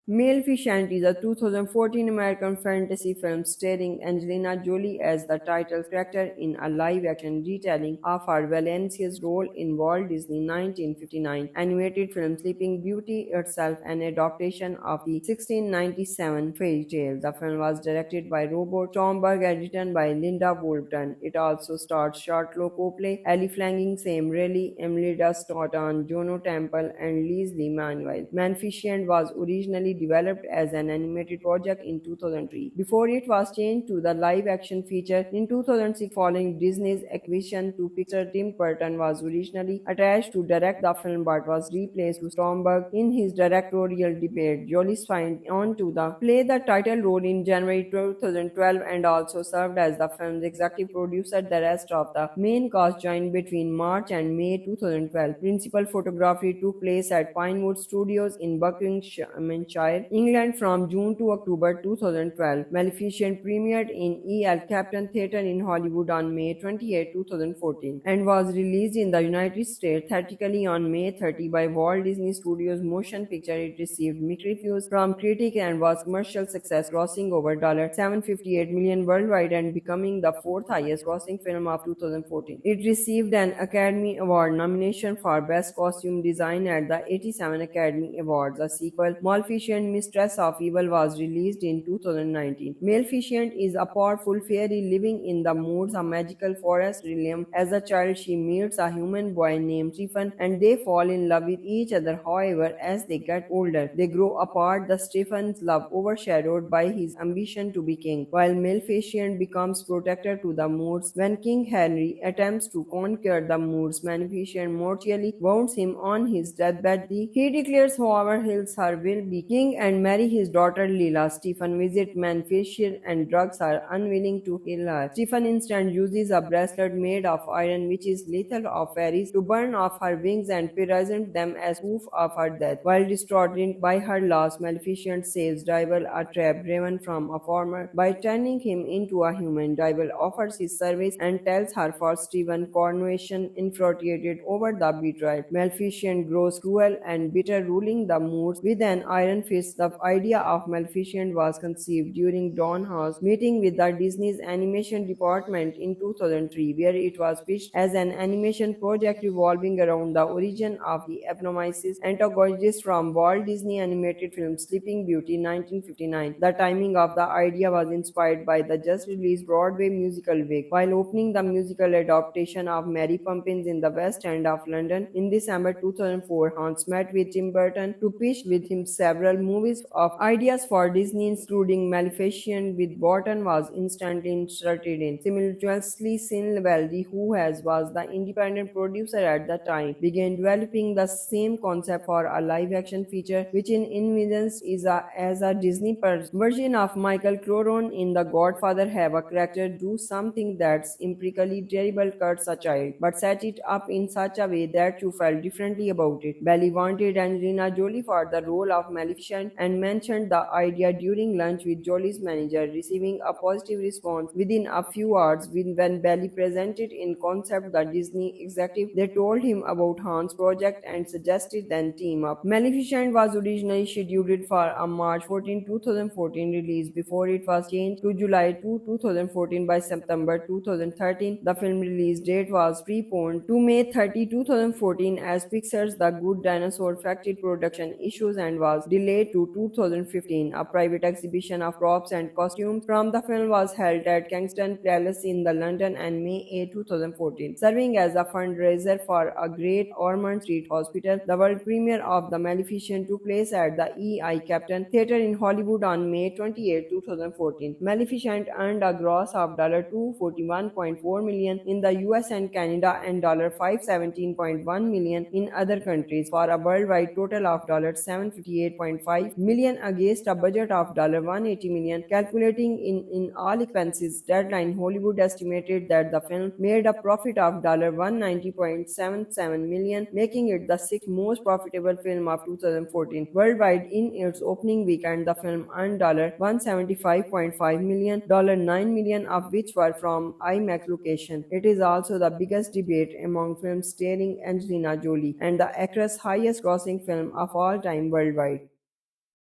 Maleficent is a 2014 American fantasy film starring Angelina Jolie as the title character in a live-action retelling of her Valencia's role in Walt Disney 1959 animated film Sleeping Beauty, itself an adaptation of the 1697 fairy tale. The film was directed by Robert Stromberg and written by Linda Bolton. It also stars Charlotte Copley, Ellie Flanagan, Sam Riley, Emilida Stoughton, Juno Temple, and Leslie Manuel. Maleficent was originally developed as an animated project in 2003 before it was changed to the live-action feature in 2006 following Disney's acquisition to Pixar. Tim Burton was originally attached to direct the film but was replaced by Stromberg in his directorial debut. Jolie signed on to play the title role in January 2012 and also served as the film's executive producer. The rest of the main cast joined between March and May 2012. Principal photography took place at Pinewood Studios in Buckinghamshire Lancashire, England from June to October 2012. Maleficent premiered in El Capitan Theatre in Hollywood on May 28, 2014 and was released in the United States theatrically on May 30 by Walt Disney Studios Motion Picture. It received mixed reviews from critics and was commercial success, grossing over $758 million worldwide and becoming the fourth highest grossing film of 2014. It received an Academy Award nomination for Best Costume Design at the 87 Academy Awards. A sequel, Maleficent Mistress of Evil, was released in 2019. Maleficent is a powerful fairy living in the woods, a magical forest realm. As a child, she meets a human boy named Stephen and they fall in love with each other. However, as they get older, they grow apart. The Stephen's love overshadowed by his ambition to be king, while Maleficent becomes protector to the Moors. When King Henry attempts to conquer the Moors, Maleficent mortally wounds him on his deathbed. He declares, however, he'll her will be king and marry his daughter Lila. Stephen visits Maleficent and drugs her, unwilling to kill her. Stephen instead uses a bracelet made of iron, which is lethal of fairies, to burn off her wings and present them as proof of her death. While distraught by her loss, Maleficent saves Devil, a trap Raven from a farmer, by turning him into a human. Devil offers his service and tells her for Stephen coronation, infuriated over the betrayal. Maleficent grows cruel and bitter, ruling the Moors with an iron fist. The idea of Maleficent was conceived during Don House meeting with the Disney's animation department in 2003, where it was pitched as an animation project revolving around the origin of the eponymous antagonist from Walt Disney animated film Sleeping Beauty 1959. The timing of the idea was inspired by the just released Broadway musical Wicked. While opening the musical adaptation of Mary Poppins in the West End of London in December 2004, Hans met with Tim Burton to pitch with him several movies of ideas for Disney, including Maleficent, with Burton was instantly interested in. Simultaneously, Sin Valdi, who was the independent producer at the time, began developing the same concept for a live-action feature, which in envisions is as a Disney version of Michael Corleone in The Godfather. Have a character do something that's empirically terrible, cuts a child, but set it up in such a way that you felt differently about it. Belly wanted Angelina Jolie for the role of Maleficent and mentioned the idea during lunch with Jolie's manager, receiving a positive response within a few hours. When Belly presented in concept the Disney executive, they told him about Han's project and suggested then team up. Maleficent was originally scheduled for a March 14, 2014 release before it was changed to July 2, 2014 by September 2013. The film release date was preponed to May 30, 2014 as Pixar's The Good Dinosaur factory production issues and was delayed to 2015. A private exhibition of props and costumes from the film was held at Kensington Palace in the London on May 8, 2014, serving as a fundraiser for a Great Ormond Street Hospital. The world premiere of The Maleficent took place at the El Capitan Theatre in Hollywood on May 28, 2014. Maleficent earned a gross of $241.4 million in the US and Canada and $517.1 million in other countries, for a worldwide total of $758.5 million against a budget of $180 million. Calculating in all expenses, Deadline Hollywood estimated that the film made a profit of $190.77 million, making it the sixth most profitable film of 2014. Worldwide, in its opening weekend, the film earned $175.5 million, $9 million of which were from IMAX location. It is also the biggest debate among films starring Angelina Jolie and the actress' highest grossing film of all time worldwide.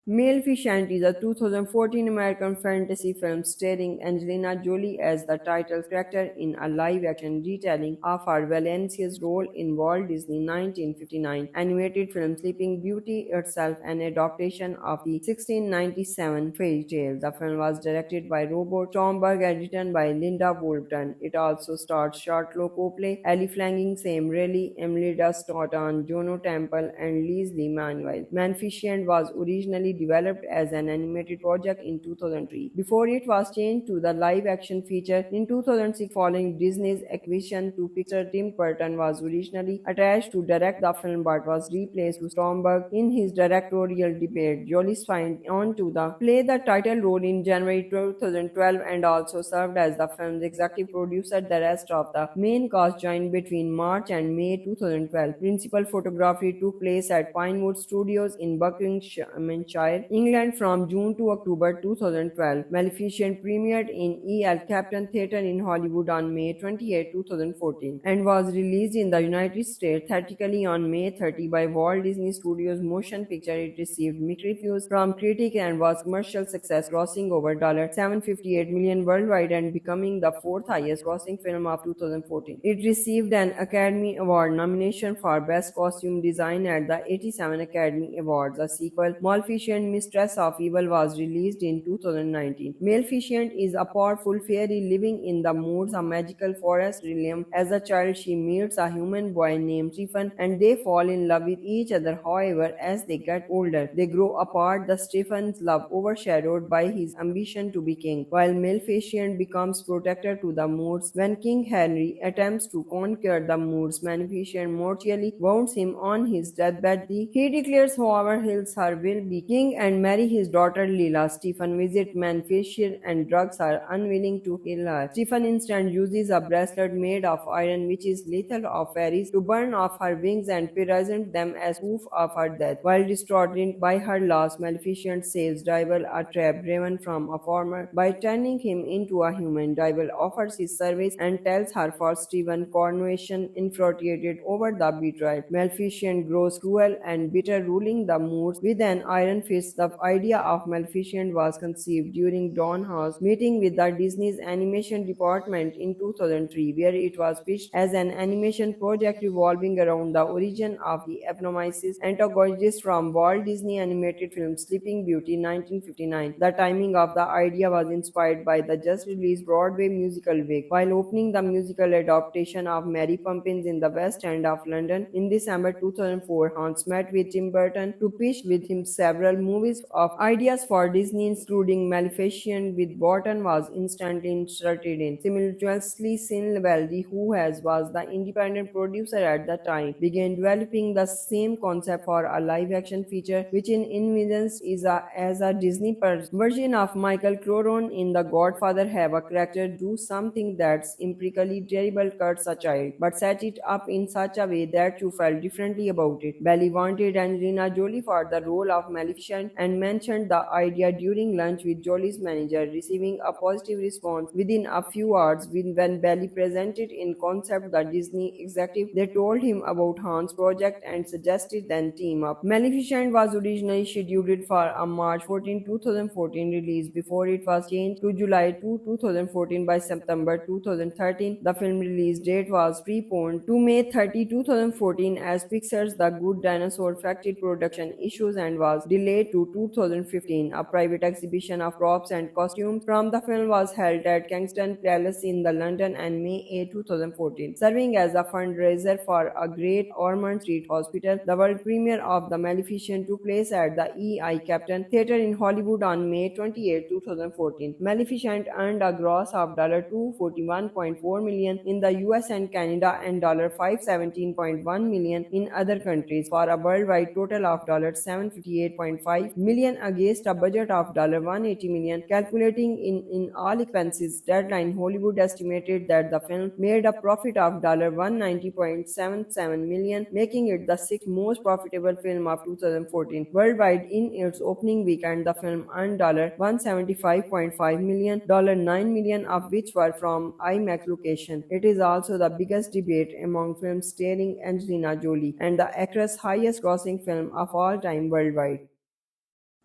Maleficent is a 2014 American fantasy film starring Angelina Jolie as the title character in a live-action retelling of her Valencia's role in Walt Disney 1959 animated film Sleeping Beauty, itself an adaptation of the 1697 fairy tale. The film was directed by Robert Stromberg and written by Linda Woolverton. It also stars Charlotte Copley, Ellie Flanagan, Sam Riley, Imelda Staunton, Juno Temple, and Leslie Manuel. Maleficent was originally developed as an animated project in 2003 before it was changed to the live-action feature in 2006 following Disney's acquisition to Pixar. Tim Burton was originally attached to direct the film but was replaced by Stromberg in his directorial debut. Jolie signed on to play the title role in January 2012 and also served as the film's executive producer. The rest of the main cast joined between March and May 2012. Principal photography took place at Pinewood Studios in Buckinghamshire Lancashire, England from June to October 2012. Maleficent premiered in El Captain Theatre in Hollywood on May 28, 2014 and was released in the United States theatrically on May 30 by Walt Disney Studios Motion Picture. It received mixed reviews from critics and was commercial success, grossing over $758 million worldwide and becoming the fourth highest grossing film of 2014. It received an Academy Award nomination for Best Costume Design at the 87 Academy Awards. A sequel, Maleficent Mistress of Evil, was released in 2019. Maleficent is a powerful fairy living in the woods, a magical forest realm. As a child, she meets a human boy named Stephen and they fall in love with each other. However, as they get older, they grow apart. The Stephen's love overshadowed by his ambition to be king, while Maleficent becomes protector to the Moors. When King Henry attempts to conquer the Moors, Maleficent mortally wounds him on his deathbed. He declares, however, her will be king and marry his daughter Lila. Stephen visits Maleficent and drugs are unwilling to heal her. Stephen instead uses a bracelet made of iron, which is lethal of fairies, to burn off her wings and present them as proof of her death. While distraught by her loss, Maleficent saves Diaval, a trapped raven, from a farmer by turning him into a human. Diaval offers his service and tells her for Stephen coronation, infuriated over the betrayal. Maleficent grows cruel and bitter, ruling the Moors with an iron fist. The idea of Maleficent was conceived during Don House meeting with the Disney's animation department in 2003, where it was pitched as an animation project revolving around the origin of the eponymous antagonist from Walt Disney animated film Sleeping Beauty 1959. The timing of the idea was inspired by the just released Broadway musical Wick. While opening the musical adaptation of Mary Poppins in the West End of London in December 2004, Hans met with Tim Burton to pitch with him several movies of ideas for Disney, including Maleficent, with Burton was instantly interested in. Simultaneously, Sin Valdi, who was the independent producer at the time, began developing the same concept for a live-action feature, which in envisions is as a Disney version of Michael Corleone in The Godfather. Have a character do something that's empirically terrible, cuts a child, but set it up in such a way that you felt differently about it. Belly wanted Angelina Jolie for the role of Maleficent and mentioned the idea during lunch with Jolie's manager, receiving a positive response within a few hours. When Belly presented in concept the Disney executive, they told him about Han's project and suggested then team up. Maleficent was originally scheduled for a March 14, 2014 release before it was changed to July 2, 2014 by September 2013. The film release date was preponed to May 30, 2014 as Pixar's The Good Dinosaur factory production issues and was delayed to 2015. A private exhibition of props and costumes from the film was held at Kensington Palace in the London on May 8, 2014, serving as a fundraiser for a Great Ormond Street Hospital. The world premiere of The Maleficent took place at the El Captain Theatre in Hollywood on May 28, 2014. Maleficent earned a gross of $241.4 million in the US and Canada and $517.1 million in other countries, for a worldwide total of $758.5 million against a budget of $180 million. Calculating in all expenses, Deadline Hollywood estimated that the film made a profit of $190.77 million, making it the sixth most profitable film of 2014. Worldwide, in its opening weekend, the film earned $175.5 million, $9 million of which were from IMAX location. It is also the biggest debate among films starring Angelina Jolie and the actress' highest grossing film of all time worldwide.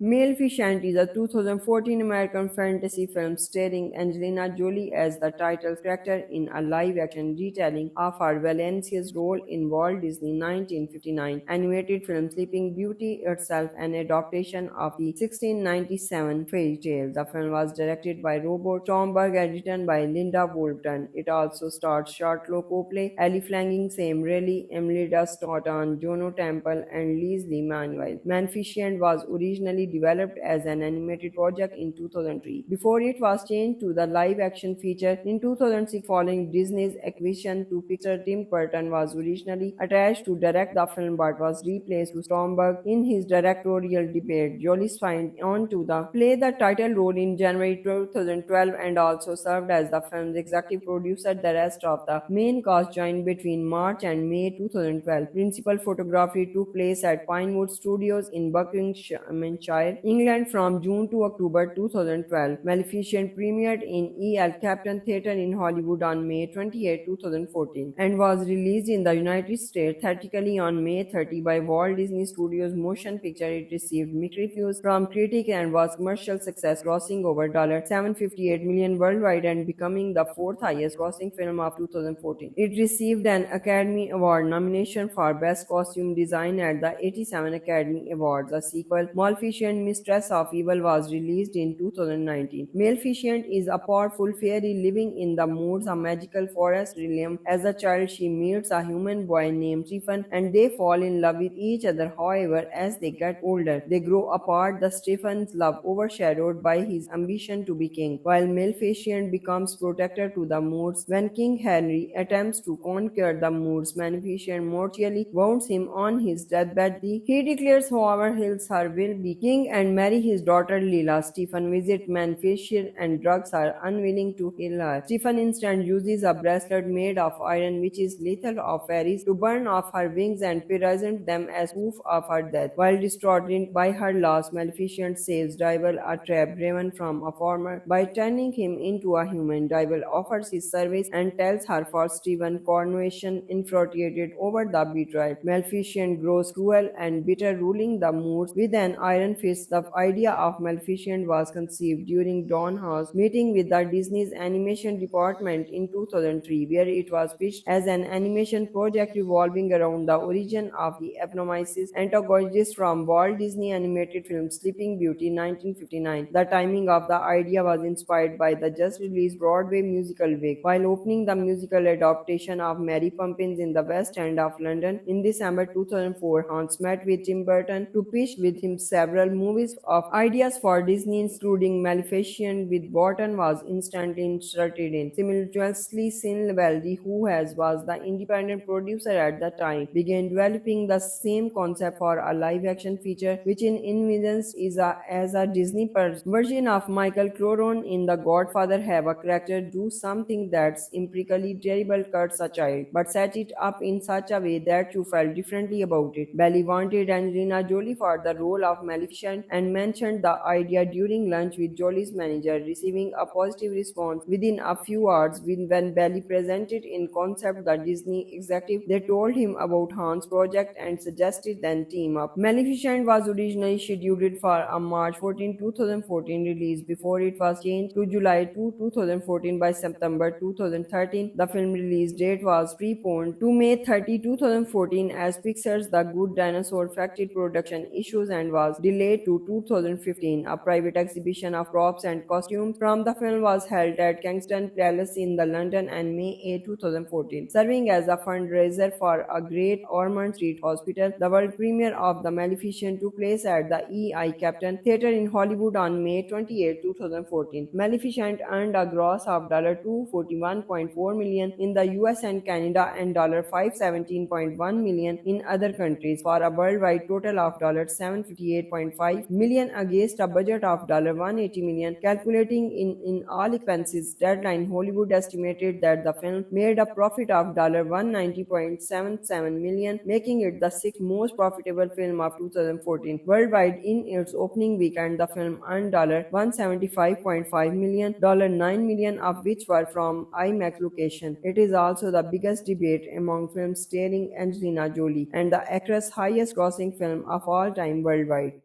Maleficent is a 2014 American fantasy film starring Angelina Jolie as the title character in a live-action retelling of her Valencia's role in Walt Disney 1959 animated film Sleeping Beauty, itself an adaptation of the 1697 fairy tale. The film was directed by Robert Stromberg and written by Linda Bolton. It also stars Charlotte Copley, Ellie Flanagan, Sam Riley, Imelda Staunton, Juno Temple, and Leslie Manuel. Maleficent was originally developed as an animated project in 2003 before it was changed to the live-action feature in 2006 following Disney's acquisition to Pixar. Tim Burton was originally attached to direct the film but was replaced by Stromberg in his directorial debut. Jolie signed on to play the title role in January 2012 and also served as the film's executive producer. The rest of the main cast joined between March and May 2012. Principal photography took place at Pinewood Studios in Buckinghamshire Lancashire, England from June to October 2012. Maleficent premiered in El Captain Theatre in Hollywood on May 28, 2014 and was released in the United States theatrically on May 30 by Walt Disney Studios Motion Picture. It received mixed reviews from critics and was commercial success, grossing over $758 million worldwide and becoming the fourth highest grossing film of 2014. It received an Academy Award nomination for Best Costume Design at the 87 Academy Awards. A sequel, Maleficent Mistress of Evil, was released in 2019. Maleficent is a powerful fairy living in the woods, a magical forest realm. As a child, she meets a human boy named Stephen and they fall in love with each other. However, as they get older, they grow apart. The Stephen's love overshadowed by his ambition to be king, while Maleficent becomes protector to the Moors. When King Henry attempts to conquer the Moors, Maleficent mortally wounds him on his deathbed. He declares, however, he'll her will be king and marry his daughter Leela. Stephen visits Maleficent and drugs her, unwilling to heal her. Stephen instead uses a bracelet made of iron, which is lethal of fairies, to burn off her wings and present them as proof of her death. While distraught by her loss, Maleficent saves Diaval, a trap driven from a farmer, by turning him into a human. Diaval offers his service and tells her for Stephen coronation infuriated over the betrayal. Maleficent grows cruel and bitter, ruling the Moors with an iron fist. The idea of Maleficent was conceived during Don House meeting with the Disney's animation department in 2003, where it was pitched as an animation project revolving around the origin of the eponymous antagonist from Walt Disney animated film Sleeping Beauty 1959. The timing of the idea was inspired by the just released Broadway musical Wick. While opening the musical adaptation of Mary Poppins in the West End of London in December 2004, Hans met with Tim Burton to pitch with him several movies of ideas for Disney, including Maleficent, with Burton was instantly inserted in. Simultaneously, Sin Valdi, who was the independent producer at the time, began developing the same concept for a live-action feature, which in envisions is as a Disney version of Michael Corleone in The Godfather. Have a character do something that's empirically terrible, cuts a child, but set it up in such a way that you felt differently about it. Belly wanted Angelina Jolie for the role of Maleficent and mentioned the idea during lunch with Jolie's manager, receiving a positive response within a few hours. When Belly presented in concept the Disney executive, they told him about Han's project and suggested then team up. Maleficent was originally scheduled for a March 14, 2014 release before it was changed to July 2, 2014 by September 2013. The film release date was preponed to May 30, 2014 as Pixar's The Good Dinosaur factory production issues and was delayed to 2015. A private exhibition of props and costumes from the film was held at Kensington Palace in the London on May 8, 2014, serving as a fundraiser for a Great Ormond Street Hospital. The world premiere of The Maleficent took place at the El Captain Theatre in Hollywood on May 28, 2014. Maleficent earned a gross of $241.4 million in the US and Canada and $517.1 million in other countries, for a worldwide total of $758.5 million against a budget of $180 million. Calculating in all expenses, Deadline Hollywood estimated that the film made a profit of $190.77 million, making it the sixth most profitable film of 2014. Worldwide, in its opening weekend, the film earned $175.5 million, $9 million of which were from IMAX location. It is also the biggest debate among films starring Angelina Jolie and the actress' highest grossing film of all time worldwide.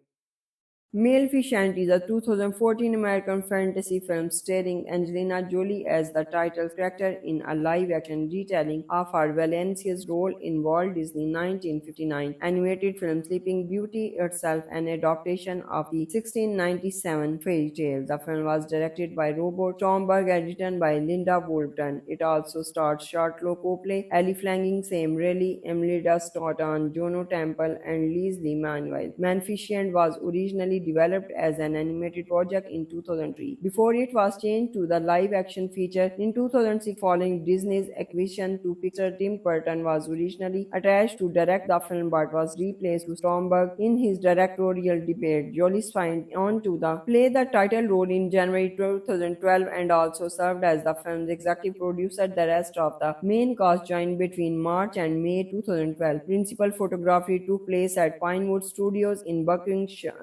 Maleficent is a 2014 American fantasy film starring Angelina Jolie as the title character in a live-action retelling of her Valencia's role in Walt Disney 1959 animated film Sleeping Beauty, itself an adaptation of the 1697 fairy tale. The film was directed by Robert Stromberg and written by Linda Bolton. It also stars Charlotte Copley, Ellie Flanagan, Sam Riley, Imelda Staunton, Juno Temple, and Leslie Manuel. Maleficent was originally developed as an animated project in 2003 before it was changed to the live-action feature in 2006 following Disney's acquisition to Pixar. Tim Burton was originally attached to direct the film but was replaced by Stromberg in his directorial debut. Jolie signed on to play the title role in January 2012 and also served as the film's executive producer. The rest of the main cast joined between March and May 2012. Principal photography took place at Pinewood Studios in Buckinghamshire.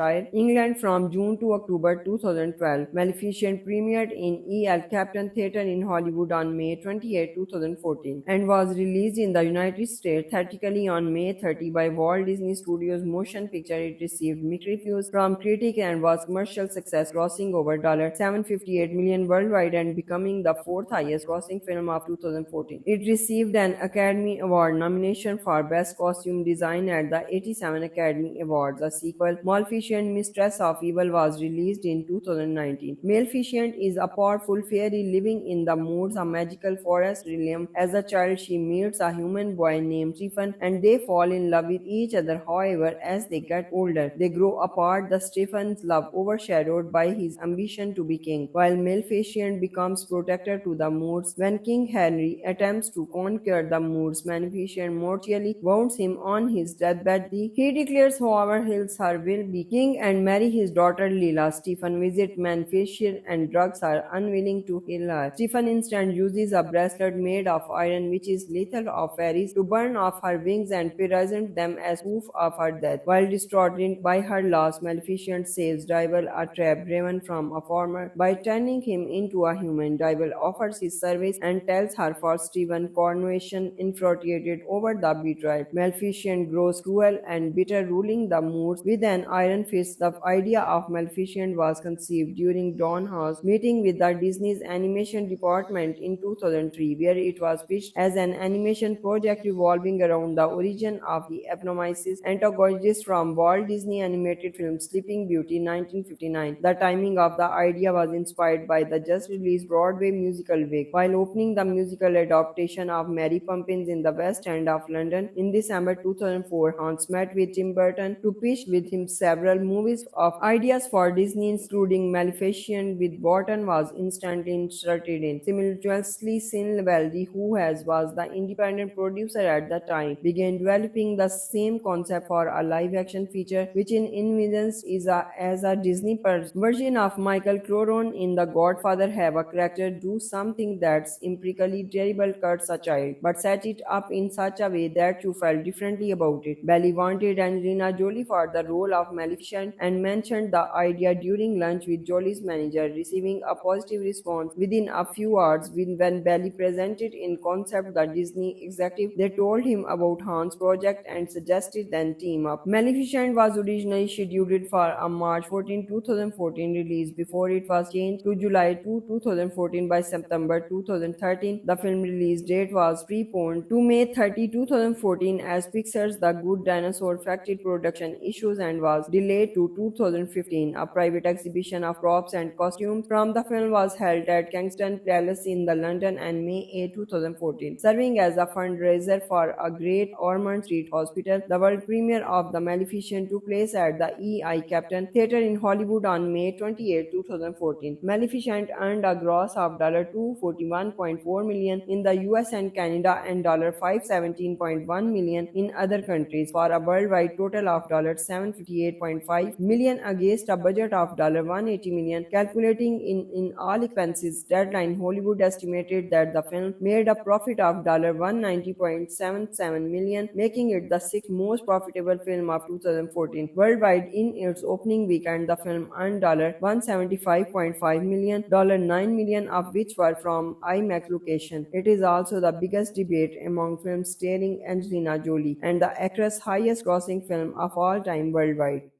Lancashire, England from June to October 2012. Maleficent premiered in El Captain Theatre in Hollywood on May 28, 2014 and was released in the United States theatrically on May 30 by Walt Disney Studios Motion Picture. It received mixed reviews from critics and was commercial success, grossing over $758 million worldwide and becoming the fourth highest grossing film of 2014. It received an Academy Award nomination for Best Costume Design at the 87 Academy Awards. A sequel, Maleficent Mistress of Evil, was released in 2019. Maleficent is a powerful fairy living in the woods, a magical forest realm. As a child, she meets a human boy named Stephen and they fall in love with each other. However, as they get older, they grow apart. The Stephen's love overshadowed by his ambition to be king, while Maleficent becomes protector to the Moors. When King Henry attempts to conquer the Moors, Maleficent mortally wounds him on his deathbed. He declares, however, her will be king and marry his daughter Leela. Stephen visits Maleficent and drugs her, unwilling to heal her. Stephen instead uses a bracelet made of iron, which is lethal of fairies, to burn off her wings and present them as proof of her death. While distraught by her loss, Maleficent saves Diaval, a trap driven from a farmer, by turning him into a human. Diaval offers his service and tells her for Stephen coronation, infuriated over the betrayal. Maleficent grows cruel and bitter, ruling the Moors with an iron fist. The idea of Maleficent was conceived during Don House meeting with the Disney's animation department in 2003, where it was pitched as an animation project revolving around the origin of the eponymous antagonist from Walt Disney animated film Sleeping Beauty 1959. The timing of the idea was inspired by the just released Broadway musical Wick. While opening the musical adaptation of Mary Poppins in the West End of London in December 2004, Hans met with Tim Burton to pitch with him several movies of ideas for Disney, including Maleficent, with Burton was instantly inserted in. Simultaneously, Sin Valdi, who was the independent producer at the time, began developing the same concept for a live-action feature, which in envisions is as a Disney version of Michael Corleone in The Godfather. Have a character do something that's empirically terrible, cuts a child, but set it up in such a way that you felt differently about it. Belly wanted Angelina Jolie for the role of Maleficent and mentioned the idea during lunch with Jolie's manager, receiving a positive response within a few hours. When Belly presented in concept the Disney executive, they told him about Han's project and suggested then team up. Maleficent was originally scheduled for a March 14, 2014 release before it was changed to July 2, 2014 by September 2013. The film release date was preponed to May 30, 2014 as Pixar's The Good Dinosaur factored production issues and was delayed to 2015. A private exhibition of props and costumes from the film was held at Kensington Palace in the London on May 8, 2014, serving as a fundraiser for a Great Ormond Street Hospital. The world premiere of The Maleficent took place at the El Captain Theatre in Hollywood on May 28, 2014. Maleficent earned a gross of $241.4 million in the US and Canada and $517.1 million in other countries, for a worldwide total of $758.5 million against a budget of $180 million. Calculating in all expenses, Deadline Hollywood estimated that the film made a profit of $190.77 million, making it the sixth most profitable film of 2014. Worldwide, in its opening weekend, the film earned $175.5 million, $9 million of which were from IMAX location. It is also the biggest debate among films starring Angelina Jolie and the actress' highest grossing film of all time worldwide.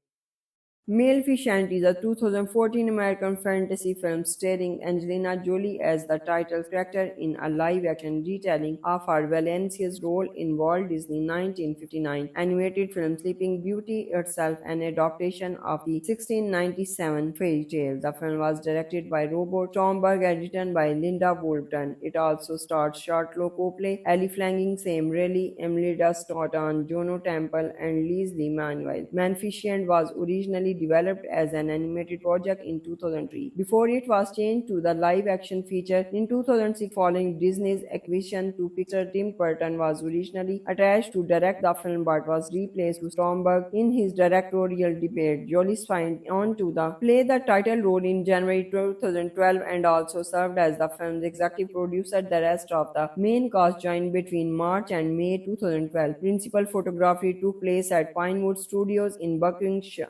Maleficent is a 2014 American fantasy film starring Angelina Jolie as the title character in a live-action retelling of her Valencia's role in Walt Disney 1959 animated film Sleeping Beauty, itself an adaptation of the 1697 fairy tale. The film was directed by Robert Stromberg and written by Linda Woolton. It also stars Charlotte Copley, Ellie Flanagan, Sam Riley, Imelda Staunton, Juno Temple, and Leslie Manuel. Maleficent was originally developed as an animated project in 2003 before it was changed to the live-action feature in 2006 following Disney's acquisition to Pixar. Tim Burton was originally attached to direct the film but was replaced with Stromberg in his directorial debut. Jolie signed on to play the title role in January 2012 and also served as the film's executive producer. The rest of the main cast joined between March and May 2012. Principal photography took place at Pinewood Studios in Buckinghamshire.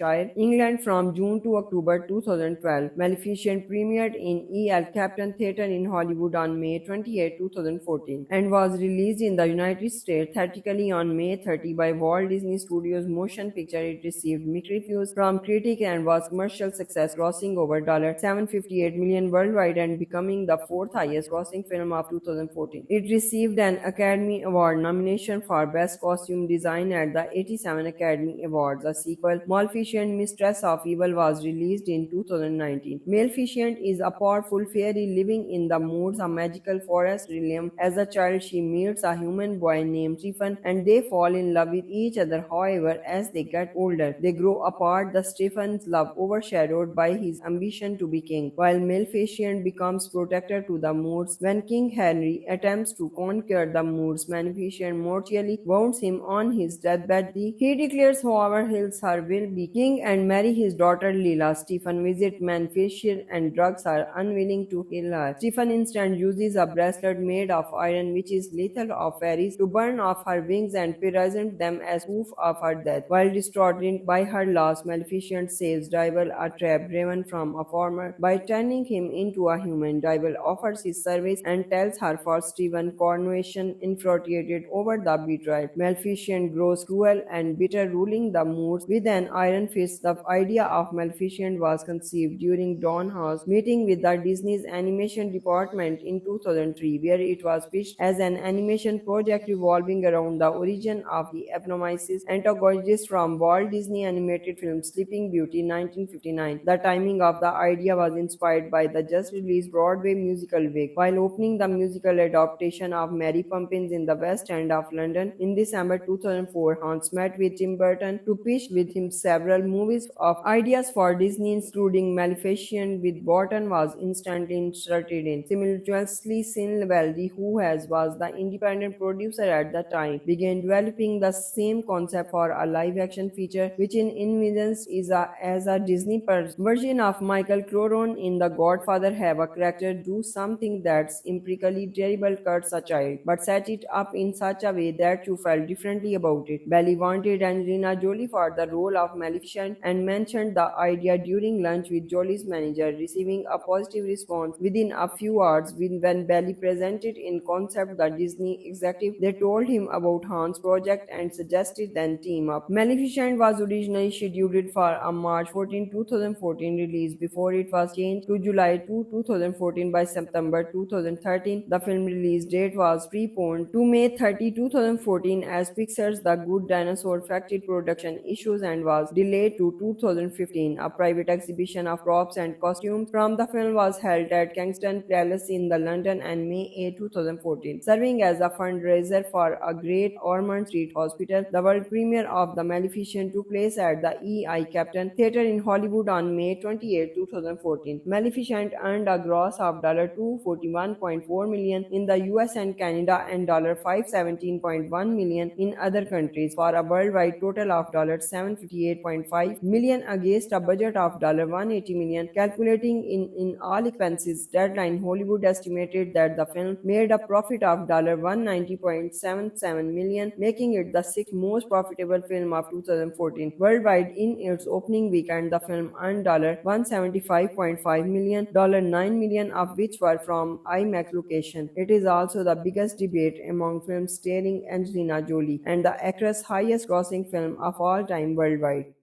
Lancashire, England from June to October 2012. Maleficent premiered in El Captain Theatre in Hollywood on May 28, 2014 and was released in the United States theatrically on May 30 by Walt Disney Studios Motion Picture. It received mixed reviews from critics and was commercial success, grossing over $758 million worldwide and becoming the fourth highest grossing film of 2014. It received an Academy Award nomination for Best Costume Design at the 87 Academy Awards. A sequel, Maleficent Mistress of Evil, was released in 2019. Maleficent is a powerful fairy living in the woods, a magical forest realm. As a child, she meets a human boy named Stephen and they fall in love with each other. However, as they get older, they grow apart. The Stephen's love overshadowed by his ambition to be king, while Maleficent becomes protector to the Moors. When King Henry attempts to conquer the Moors, Maleficent mortally wounds him on his deathbed. He declares, however, he'll her will be king and marry his daughter Leela. Stephen visits Maleficent and drugs her, unwilling to heal her. Stephen instead uses a bracelet made of iron, which is lethal of fairies, to burn off her wings and present them as proof of her death. While distraught by her loss, Maleficent saves Dival, a trap driven from a farmer, by turning him into a human. Dival offers his service and tells her for Stephen coronation infuriated over the betrayal. Maleficent grows cruel and bitter, ruling the Moors with an iron fist. The idea of Maleficent was conceived during Don House meeting with the Disney's animation department in 2003, where it was pitched as an animation project revolving around the origin of the eponymous antagonist from Walt Disney animated film Sleeping Beauty 1959. The timing of the idea was inspired by the just released Broadway musical Wicked. While opening the musical adaptation of Mary Poppins in the West End of London in December 2004, Hans met with Tim Burton to pitch with him several movies of ideas for Disney, including Maleficent, with Burton was instantly inserted in. Simultaneously, Sin Valdi, who was the independent producer at the time, began developing the same concept for a live-action feature, which in envisions is as a Disney version of Michael Corleone in The Godfather. Have a character do something that's empirically terrible, cuts a child, but set it up in such a way that you felt differently about it. Belly wanted Angelina Jolie for the role of Maleficent and mentioned the idea during lunch with Jolie's manager, receiving a positive response within a few hours. When Belly presented in concept the Disney executive, they told him about Han's project and suggested then team up. Maleficent was originally scheduled for a March 14, 2014 release before it was changed to July 2, 2014. By September 2013, the film release date was preponed to May 30, 2014 as Pixar's The Good Dinosaur factory production issues and was delayed to 2015. A private exhibition of props and costumes from the film was held at Kensington Palace in the London on May 8, 2014, serving as a fundraiser for a Great Ormond Street Hospital. The world premiere of The Maleficent took place at the El Captain Theatre in Hollywood on May 28, 2014. Maleficent earned a gross of $241.4 million in the US and Canada and $517.1 million in other countries, for a worldwide total of $758.5 million against a budget of $180 million. Calculating in all expenses, Deadline Hollywood estimated that the film made a profit of $190.77 million, making it the sixth most profitable film of 2014. Worldwide, in its opening weekend, the film earned $175.5 million, $9 million of which were from IMAX location. It is also the biggest debate among films starring Angelina Jolie and the actress' highest grossing film of all time worldwide.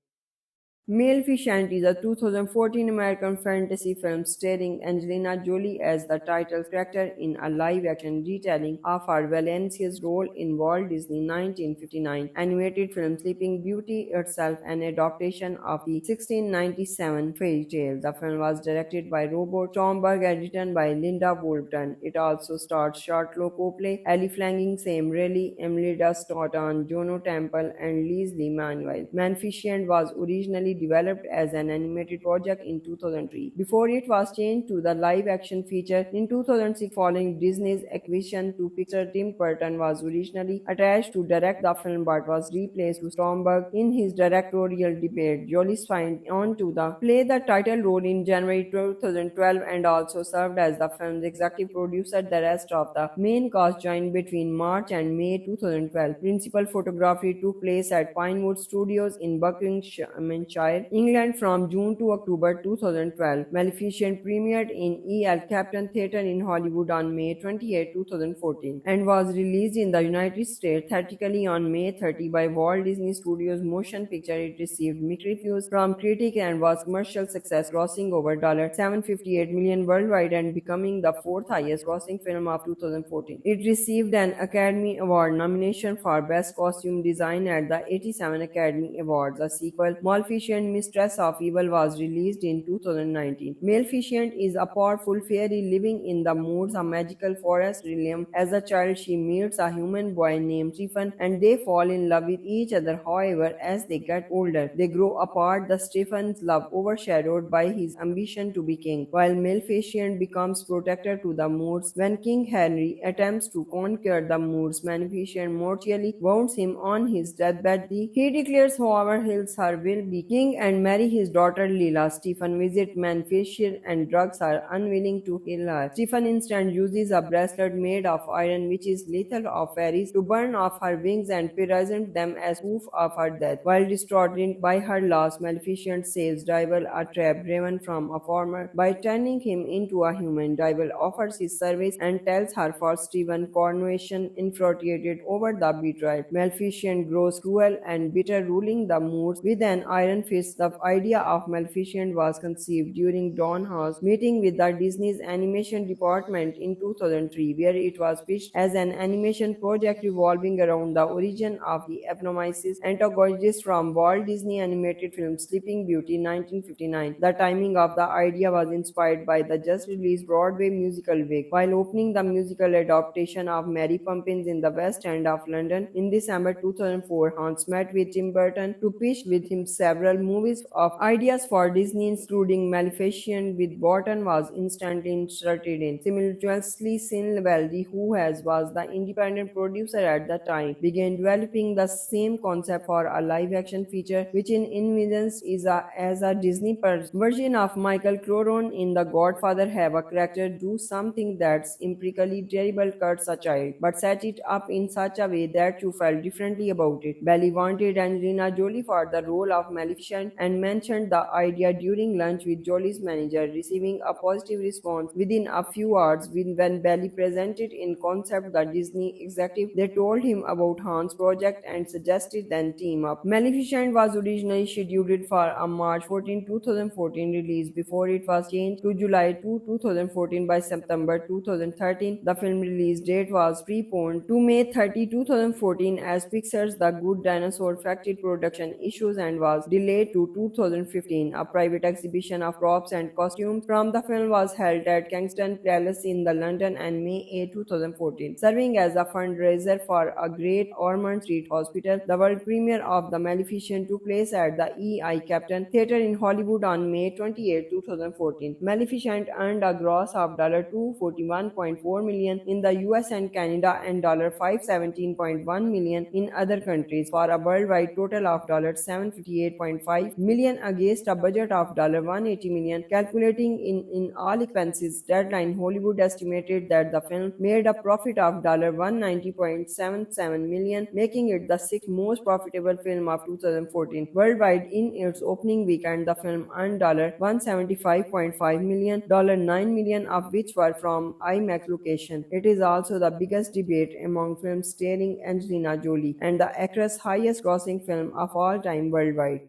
Maleficent is a 2014 American fantasy film starring Angelina Jolie as the title character in a live-action retelling of her Valencia's role in Walt Disney 1959 animated film Sleeping Beauty, itself an adaptation of the 1697 fairy tale. The film was directed by Robert Stromberg and written by Linda Woolton. It also stars Charlotte Copley, Ellie Flanagan, Sam Riley, Emilida Stoughton, Juno Temple, and Leslie Manuel. Maleficent was originally developed as an animated project in 2003 before it was changed to the live-action feature in 2006 following Disney's acquisition to Pixar. Tim Burton was originally attached to direct the film but was replaced by Stromberg in his directorial debut. Jolie signed on to play the title role in January 2012 and also served as the film's executive producer. The rest of the main cast joined between March and May 2012. Principal photography took place at Pinewood Studios in Buckinghamshire Lancashire, England from June to October 2012. Maleficent premiered in El Capitan Theatre in Hollywood on May 28, 2014 and was released in the United States theatrically on May 30 by Walt Disney Studios Motion Picture. It received mixed reviews from critics and was commercial success, grossing over $758 million worldwide and becoming the fourth highest grossing film of 2014. It received an Academy Award nomination for Best Costume Design at the 87 Academy Awards. A sequel, Maleficent Mistress of Evil, was released in 2019. Maleficent is a powerful fairy living in the woods, a magical forest realm. As a child, she meets a human boy named Stephen and they fall in love with each other. However, as they get older, they grow apart. The Stephen's love overshadowed by his ambition to be king, while Maleficent becomes protector to the Moors. When King Henry attempts to conquer the Moors, Maleficent mortally wounds him on his deathbed. He declares, however, her will be king and marry his daughter Leela. Stephen visits Maleficent and drugs her, unwilling to heal her. Stephen instead uses a bracelet made of iron, which is lethal of fairies, to burn off her wings and present them as proof of her death. While distraught by her loss, Maleficent saves Devil, a trap driven from a farmer, by turning him into a human. Devil offers his service and tells her for Stephen coronation, infuriated over the betrayal. Maleficent grows cruel and bitter, ruling the Moors with an iron fist. The idea of Maleficent was conceived during Don Howe's meeting with the Disney's animation department in 2003, where it was pitched as an animation project revolving around the origin of the eponymous antagonist from Walt Disney animated film Sleeping Beauty 1959. The timing of the idea was inspired by the just released Broadway musical Wicked. While opening the musical adaptation of Mary Poppins in the West End of London in December 2004, Hans met with Tim Burton to pitch with him several movies of ideas for Disney, including Maleficent, with Burton was instantly inserted in. Simultaneously, Sin Valdi, who was the independent producer at the time, began developing the same concept for a live-action feature, which in envisions is as a Disney version of Michael Corleone in The Godfather. Have a character do something that's empirically terrible, cuts a child, but set it up in such a way that you felt differently about it. Belly wanted Angelina Jolie for the role of Maleficent and mentioned the idea during lunch with Jolie's manager, receiving a positive response within a few hours. When Belly presented in concept the Disney executive, they told him about Han's project and suggested then team up. Maleficent was originally scheduled for a March 14, 2014 release before it was changed to July 2, 2014 by September 2013. The film release date was preponed to May 30, 2014 as Pixar's The Good Dinosaur factory production issues and was delayed to 2015. A private exhibition of props and costumes from the film was held at Kensington Palace in the London on May 8, 2014, serving as a fundraiser for a Great Ormond Street Hospital. The world premiere of The Maleficent took place at the El Capitan Theatre in Hollywood on May 28, 2014. Maleficent earned a gross of $241.4 million in the US and Canada and $517.1 million in other countries, for a worldwide total of $758.5 million against a budget of $180 million. Calculating in all expenses, Deadline Hollywood estimated that the film made a profit of $190.77 million, making it the sixth most profitable film of 2014. Worldwide, in its opening weekend, the film earned $175.5 million, $9 million of which were from IMAX location. It is also the biggest debate among films starring Angelina Jolie and the actress' highest grossing film of all time worldwide.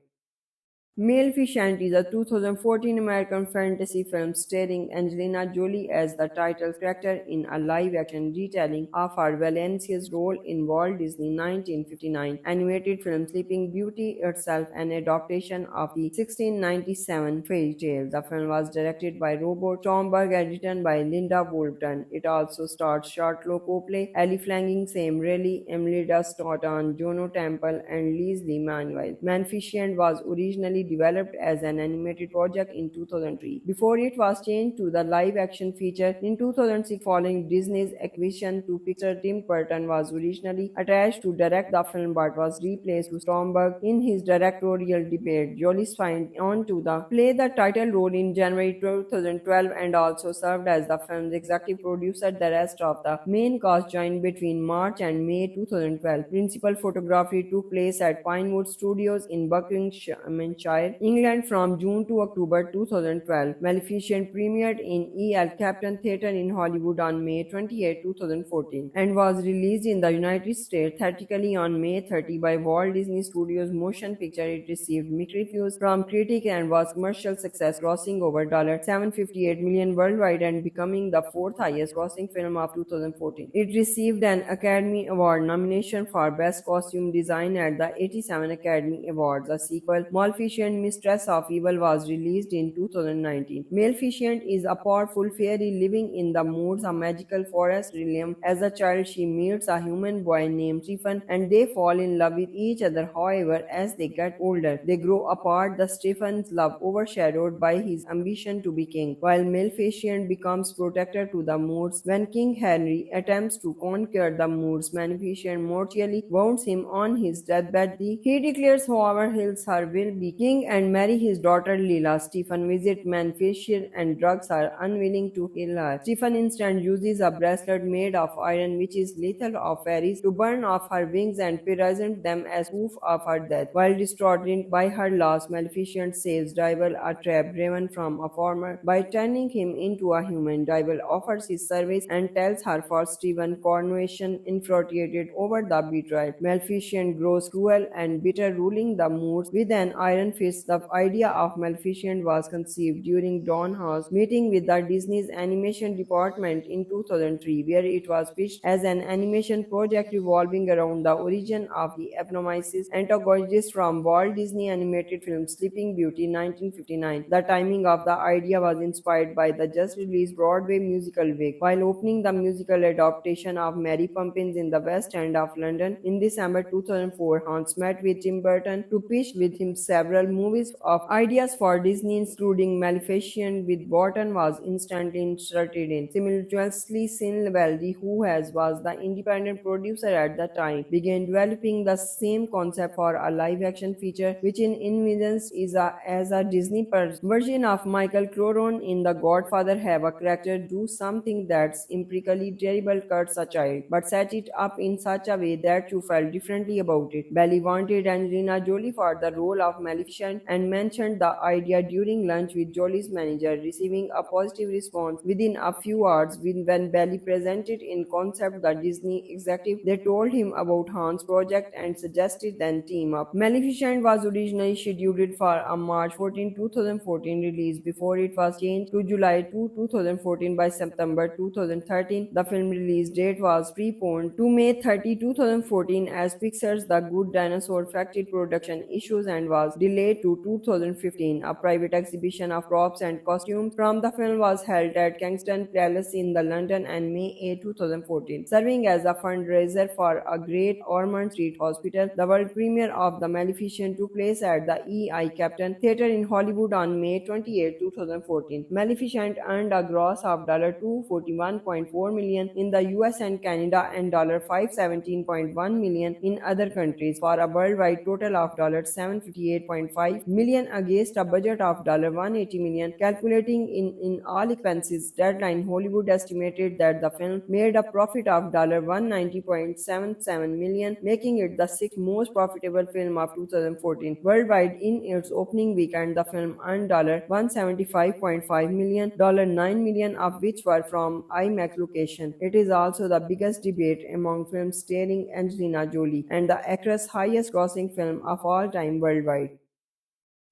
Maleficent is a 2014 American fantasy film starring Angelina Jolie as the title character in a live-action retelling of her Valencia's role in Walt Disney 1959 animated film Sleeping Beauty, itself an adaptation of the 1697 fairy tale. The film was directed by Robert Stromberg and written by Linda Bolton. It also stars Charlotte Copley, Ellie Flanagan, Sam Riley, Imelda Staunton, Juno Temple, and Leslie Manuel. Maleficent was originally developed as an animated project in 2003 before it was changed to the live-action feature in 2006 following Disney's acquisition to Pixar. Tim Burton was originally attached to direct the film but was replaced to Stromberg in his directorial debut. Jolie signed on to play the title role in January 2012 and also served as the film's executive producer. The rest of the main cast joined between March and May 2012. Principal photography took place at Pinewood Studios in Buckinghamshire Lancashire, England from June to October 2012. Maleficent premiered in El Capitan Theatre in Hollywood on May 28, 2014 and was released in the United States theatrically on May 30 by Walt Disney Studios Motion Picture. It received mixed reviews from critics and was commercial success, grossing over $758 million worldwide and becoming the fourth highest grossing film of 2014. It received an Academy Award nomination for Best Costume Design at the 87 Academy Awards. A sequel, Maleficent Mistress of Evil, was released in 2019. Maleficent is a powerful fairy living in the moods of magical forest realm. As a child, she meets a human boy named Stephen and they fall in love with each other. However, as they get older, they grow apart. The Stephen's love overshadowed by his ambition to be king, while Maleficent becomes protector to the moods. When King Henry attempts to conquer the moods, Maleficent mortally wounds him on his deathbed. He declares, however, her will be king and marry his daughter Lila. Stephen visits Maleficent and drugs her, unwilling to kill her. Stephen instead uses a bracelet made of iron, which is lethal of fairies, to burn off her wings and present them as proof of her death. While distraught by her loss, Maleficent saves Devil, a trap driven from a farmer, by turning him into a human. Devil offers his service and tells her for Stephen coronation. Infuriated over the betrayal, Maleficent grows cruel and bitter, ruling the moods with an iron fist. The idea of Maleficent was conceived during Don House meeting with the Disney's animation department in 2003, where it was pitched as an animation project revolving around the origin of the eponymous antagonist from Walt Disney animated film Sleeping Beauty 1959. The timing of the idea was inspired by the just released Broadway musical Wicked. While opening the musical adaptation of Mary Poppins in the West End of London in December 2004, Hans met with Tim Burton to pitch with him several movies of ideas for Disney, including Maleficent, with Burton was instantly interested in. Simultaneously, Sin Valdi, who was the independent producer at the time, began developing the same concept for a live-action feature, which in envisions is as a Disney version of Michael Corleone in The Godfather. Have a character do something that's empirically terrible, cuts a child, but set it up in such a way that you felt differently about it. Belly wanted Angelina Jolie for the role of Maleficent and mentioned the idea during lunch with Jolie's manager, receiving a positive response within a few hours. When Belly presented in concept the Disney executive, they told him about Han's project and suggested then team up. Maleficent was originally scheduled for a March 14, 2014 release before it was changed to July 2, 2014 by September 2013. The film release date was preponed to May 30, 2014 as Pixar's The Good Dinosaur factory production issues and was delayed to 2015. A private exhibition of props and costumes from the film was held at Kensington Palace in the London and May 8, 2014, serving as a fundraiser for a Great Ormond Street Hospital. The world premiere of The Maleficent took place at the El Capitan Theatre in Hollywood on May 28, 2014. Maleficent earned a gross of $241.4 million in the US and Canada and $517.1 million in other countries, for a worldwide total of $758.5 million against a budget of $180 million. Calculating in all expenses, Deadline Hollywood estimated that the film made a profit of $190.77 million, making it the sixth most profitable film of 2014. Worldwide, in its opening weekend, the film earned $175.5 million, $9 million of which were from IMAX location. It is also the biggest debate among films starring Angelina Jolie and the actress' highest grossing film of all time worldwide.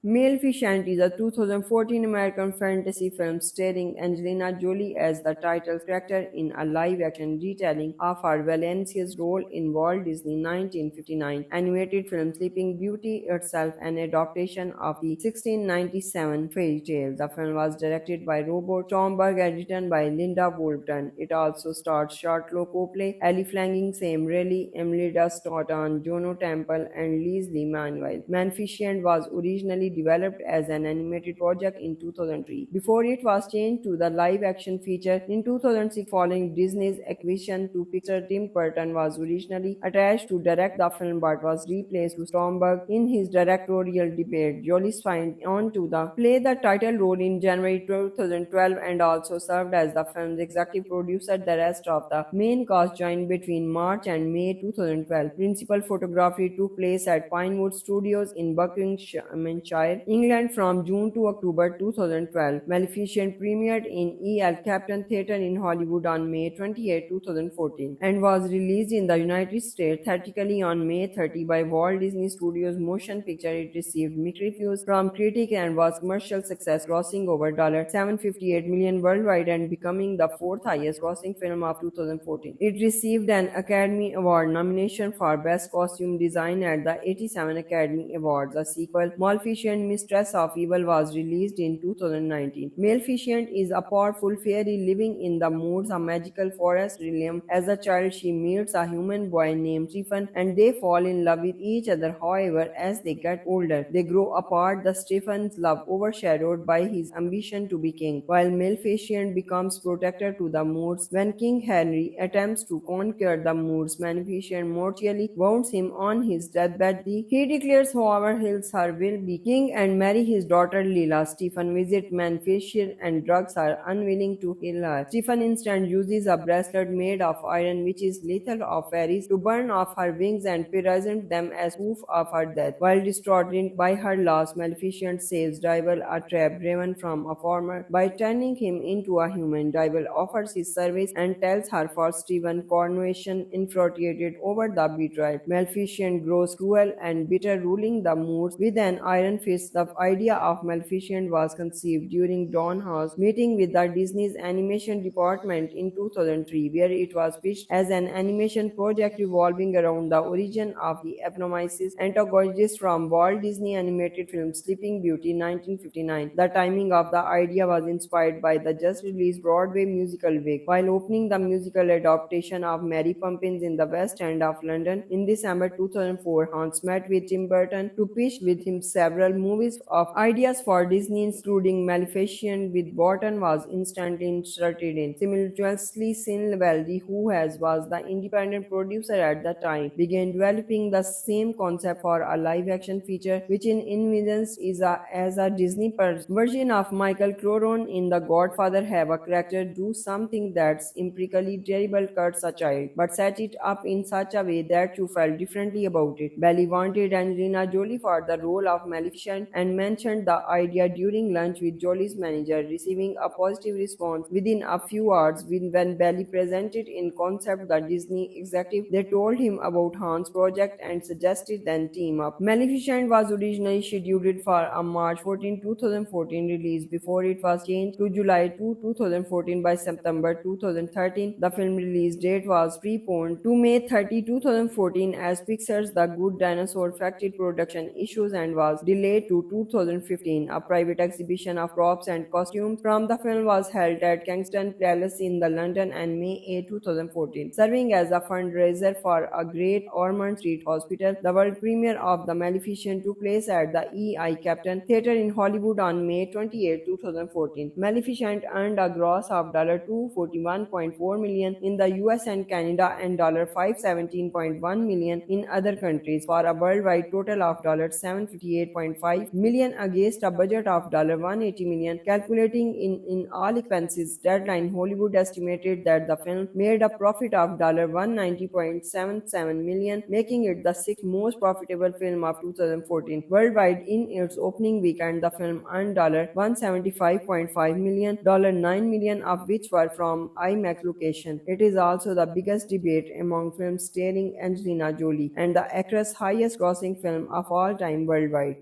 Maleficent is a 2014 American fantasy film starring Angelina Jolie as the title character in a live-action retelling of her Valencia's role in Walt Disney 1959 animated film Sleeping Beauty, itself an adaptation of the 1697 fairy tale. The film was directed by Robert Stromberg and written by Linda Bolton. It also stars Charlotte Copley, Ellie Flanagan, Sam Riley, Imelda Staunton, Juno Temple, and Leslie Manuel. Maleficent was originally developed as an animated project in 2003 before it was changed to the live-action feature in 2006 following Disney's acquisition to Pixar. Tim Burton was originally attached to direct the film but was replaced by Stromberg in his directorial debut. Jolie signed on to play the title role in January 2012 and also served as the film's executive producer. The rest of the main cast joined between March and May 2012. Principal photography took place at Pinewood Studios in Buckinghamshire Lancashire, England from June to October 2012. Maleficent premiered in El Captain Theatre in Hollywood on May 28, 2014 and was released in the United States theatrically on May 30 by Walt Disney Studios Motion Picture. It received mixed reviews from critics and was commercial success, grossing over $758 million worldwide and becoming the fourth highest grossing film of 2014. It received an Academy Award nomination for Best Costume Design at the 87 Academy Awards. A sequel, Maleficent Mistress of Evil, was released in 2019. Maleficent is a powerful fairy living in the woods, a magical forest realm. As a child, she meets a human boy named Stephen and they fall in love with each other. However, as they get older, they grow apart. The Stephen's love overshadowed by his ambition to be king, while Maleficent becomes protector to the Moors. When King Henry attempts to conquer the Moors, Maleficent mortally wounds him on his deathbed. He declares, however, her will be king and marry his daughter Lila. Stephen visits Maleficent and drugs her, unwilling to kill her. Stephen instead uses a bracelet made of iron, which is lethal of fairies, to burn off her wings and present them as proof of her death. While distraught by her loss, Maleficent saves Diaval, a trap driven from a farmer, by turning him into a human. Diaval offers his service and tells her for Stephen coronation, infuriated over the betrayal. Maleficent grows cruel and bitter, ruling the Moors with an iron fist. The idea of Maleficent was conceived during Don House meeting with the Disney's animation department in 2003, where it was pitched as an animation project revolving around the origin of the eponymous antagonist from Walt Disney animated film Sleeping Beauty 1959. The timing of the idea was inspired by the just released Broadway musical Wick. While opening the musical adaptation of Mary Poppins in the West End of London in December 2004, Hans met with Tim Burton to pitch with him several movies of ideas for Disney, including Maleficent, with Burton was instantly inserted in. Simultaneously, Sin Valdi, who was the independent producer at the time, began developing the same concept for a live-action feature, which in envisions is as a Disney version of Michael Corleone in The Godfather. Have a character do something that's empirically terrible, cuts a child, but set it up in such a way that you felt differently about it. Belly wanted Angelina Jolie for the role of Maleficent and mentioned the idea during lunch with Jolie's manager, receiving a positive response within a few hours. When Belly presented in concept the Disney executive, they told him about Han's project and suggested then team up. Maleficent was originally scheduled for a March 14, 2014 release before it was changed to July 2, 2014 by September 2013. The film release date was preponed to May 30, 2014 as Pixar's The Good Dinosaur factory production issues and was delayed to 2015. A private exhibition of props and costumes from the film was held at Kensington Palace in the London and May 8, 2014, serving as a fundraiser for a Great Ormond Street Hospital. The world premiere of The Maleficent took place at the El Captain Theatre in Hollywood on May 28, 2014. Maleficent earned a gross of $241.4 million in the US and Canada and $517.1 million in other countries, for a worldwide total of $758.5 million against a budget of $180 million. Calculating in all expenses, Deadline Hollywood estimated that the film made a profit of $190.77 million, making it the sixth most profitable film of 2014. Worldwide, in its opening weekend, the film earned $175.5 million, $9 million of which were from IMAX location. It is also the biggest debate among films starring Angelina Jolie and the actress' highest grossing film of all time worldwide.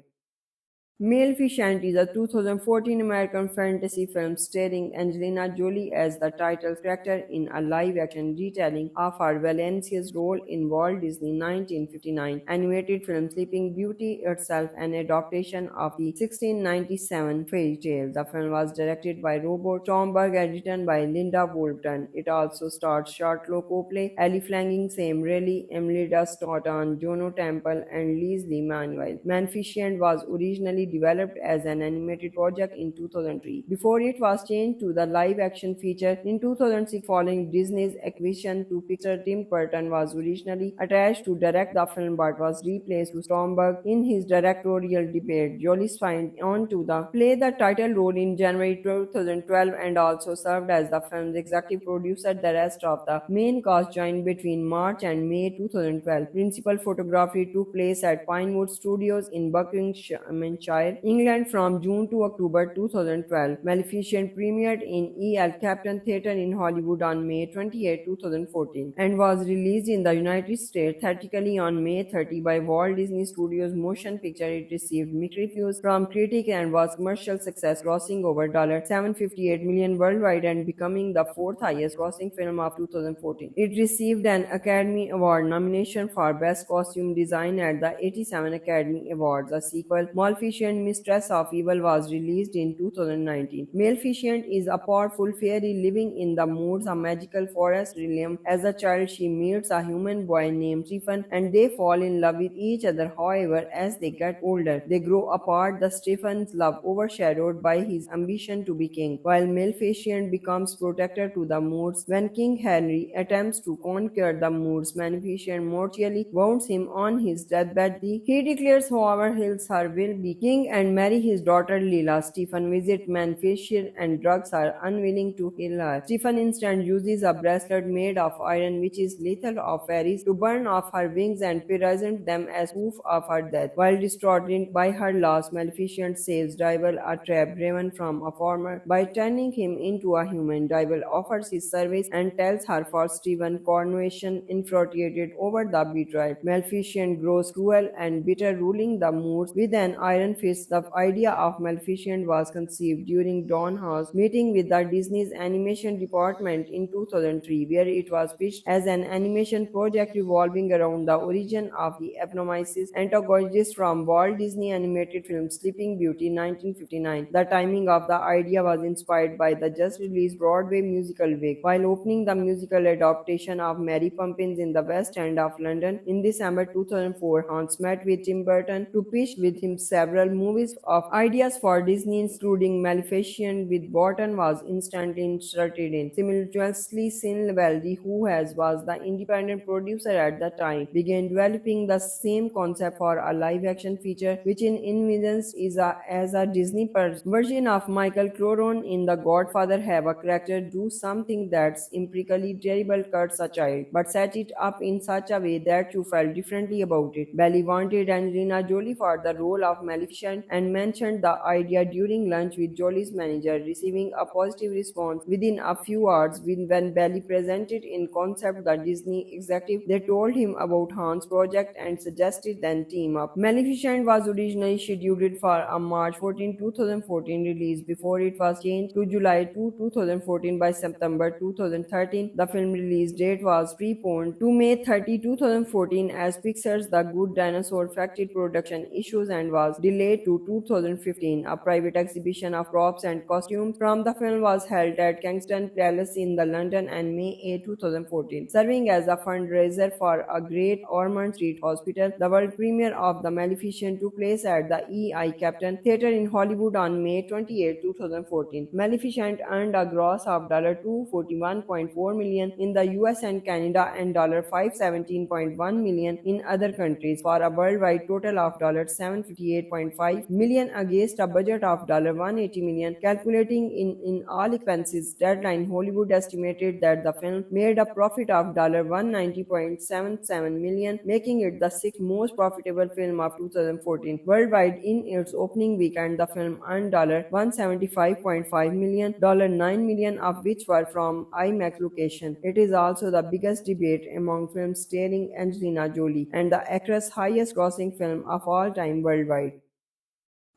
Maleficent is a 2014 American fantasy film starring Angelina Jolie as the title character in a live-action retelling of her Valencia's role in Walt Disney 1959 animated film Sleeping Beauty, itself an adaptation of the 1697 fairy tale. The film was directed by Robert Stromberg and written by Linda Bolton. It also stars Charlotte Copley, Ellie Flanagan, Sam Riley, Imelda Staunton, Juno Temple, and Leslie Manuel. Maleficent was originally developed as an animated project in 2003 before it was changed to the live-action feature in 2006 following Disney's acquisition to Pixar. Tim Burton was originally attached to direct the film but was replaced by Stromberg in his directorial debut. Jolie signed on to play the title role in January 2012 and also served as the film's executive producer. The rest of the main cast joined between March and May 2012. Principal photography took place at Pinewood Studios in Buckinghamshire Yorkshire, England from June to October 2012. Maleficent premiered in EL Captain Theatre in Hollywood on May 28, 2014 and was released in the United States theatrically on May 30 by Walt Disney Studios Motion Picture. It received mixed reviews from critics and was commercial success, grossing over $758 million worldwide and becoming the fourth highest grossing film of 2014. It received an Academy Award nomination for Best Costume Design at the 87 Academy Awards. A sequel, Maleficent Mistress of Evil, was released in 2019. Maleficent is a powerful fairy living in the woods, a magical forest realm. As a child, she meets a human boy named Stephen and they fall in love with each other. However, as they get older, they grow apart. The Stephen's love overshadowed by his ambition to be king, while Maleficent becomes protector to the Moors. When King Henry attempts to conquer the Moors, Maleficent mortally wounds him on his deathbed. He declares, however, heals her will be king and marry his daughter Lila. Stephen visits Maleficent and drugs her, unwilling to heal her. Stephen instead uses a bracelet made of iron, which is lethal of fairies, to burn off her wings and present them as proof of her death. While distraught by her loss, Maleficent saves Diaval, a trap driven from a farmer, by turning him into a human. Diaval offers his service and tells her for Stephen coronation, infuriated over the betrayal. Maleficent grows cruel and bitter, ruling the Moors with an iron fist. The idea of Maleficent was conceived during Don House meeting with the Disney's animation department in 2003, where it was pitched as an animation project revolving around the origin of the eponymous antagonist from Walt Disney animated film Sleeping Beauty 1959. The timing of the idea was inspired by the just released Broadway musical Wick. While opening the musical adaptation of Mary Poppins in the West End of London in December 2004, Hans met with Tim Burton to pitch with him several movies of ideas for Disney, including Maleficent, with Burton was instantly inserted in. Simultaneously, Sin Valdi, who was the independent producer at the time, began developing the same concept for a live-action feature, which in envisions is as a Disney version of Michael Corleone in The Godfather. Have a character do something that's empirically terrible, cuts a child, but set it up in such a way that you felt differently about it. Belly wanted Angelina Jolie for the role of Maleficent and mentioned the idea during lunch with Jolie's manager, receiving a positive response within a few hours. When Belly presented in concept the Disney executive, they told him about Han's project and suggested then team up. Maleficent was originally scheduled for a March 14, 2014 release before it was changed to July 2, 2014 by September 2013. The film release date was preponed to May 30, 2014 as Pixar's The Good Dinosaur factored production issues and was delayed to 2015. A private exhibition of props and costumes from the film was held at Kensington Palace in the London on May 8, 2014, serving as a fundraiser for a Great Ormond Street Hospital. The world premiere of The Maleficent took place at the EI Captain Theatre in Hollywood on May 28, 2014. Maleficent earned a gross of $241.4 million in the US and Canada and $517.1 million in other countries, for a worldwide total of $758.5 million against a budget of $180 million. Calculating in all expenses, Deadline Hollywood estimated that the film made a profit of $190.77 million, making it the sixth most profitable film of 2014. Worldwide, in its opening weekend, the film earned $175.5 million, $9 million of which were from IMAX location. It is also the biggest debate among films starring Angelina Jolie and the actress' highest grossing film of all time worldwide.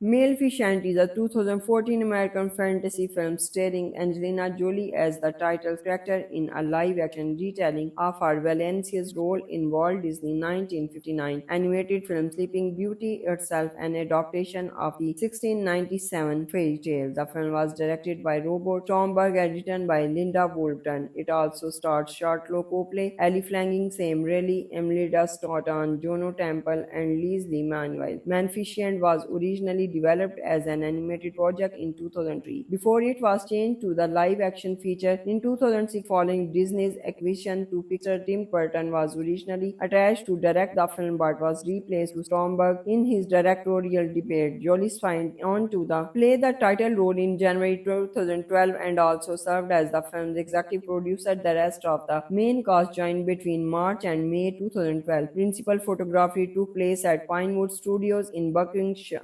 Maleficent is a 2014 American fantasy film starring Angelina Jolie as the title character in a live-action retelling of her Valencia's role in Walt Disney 1959 animated film Sleeping Beauty, itself an adaptation of the 1697 fairy tale. The film was directed by Robert Stromberg and written by Linda Woolton. It also stars Charlotte Copley, Ellie Flanagan, Sam Riley, Imelda Staunton, Juno Temple, and Leslie Manuel. Maleficent was originally developed as an animated project in 2003 before it was changed to the live-action feature in 2006 following Disney's acquisition to Pixar. Tim Burton was originally attached to direct the film but was replaced with Stromberg in his directorial debut. Jolie signed on to play the title role in January 2012 and also served as the film's executive producer. The rest of the main cast joined between March and May 2012. Principal photography took place at Pinewood Studios in Buckinghamshire.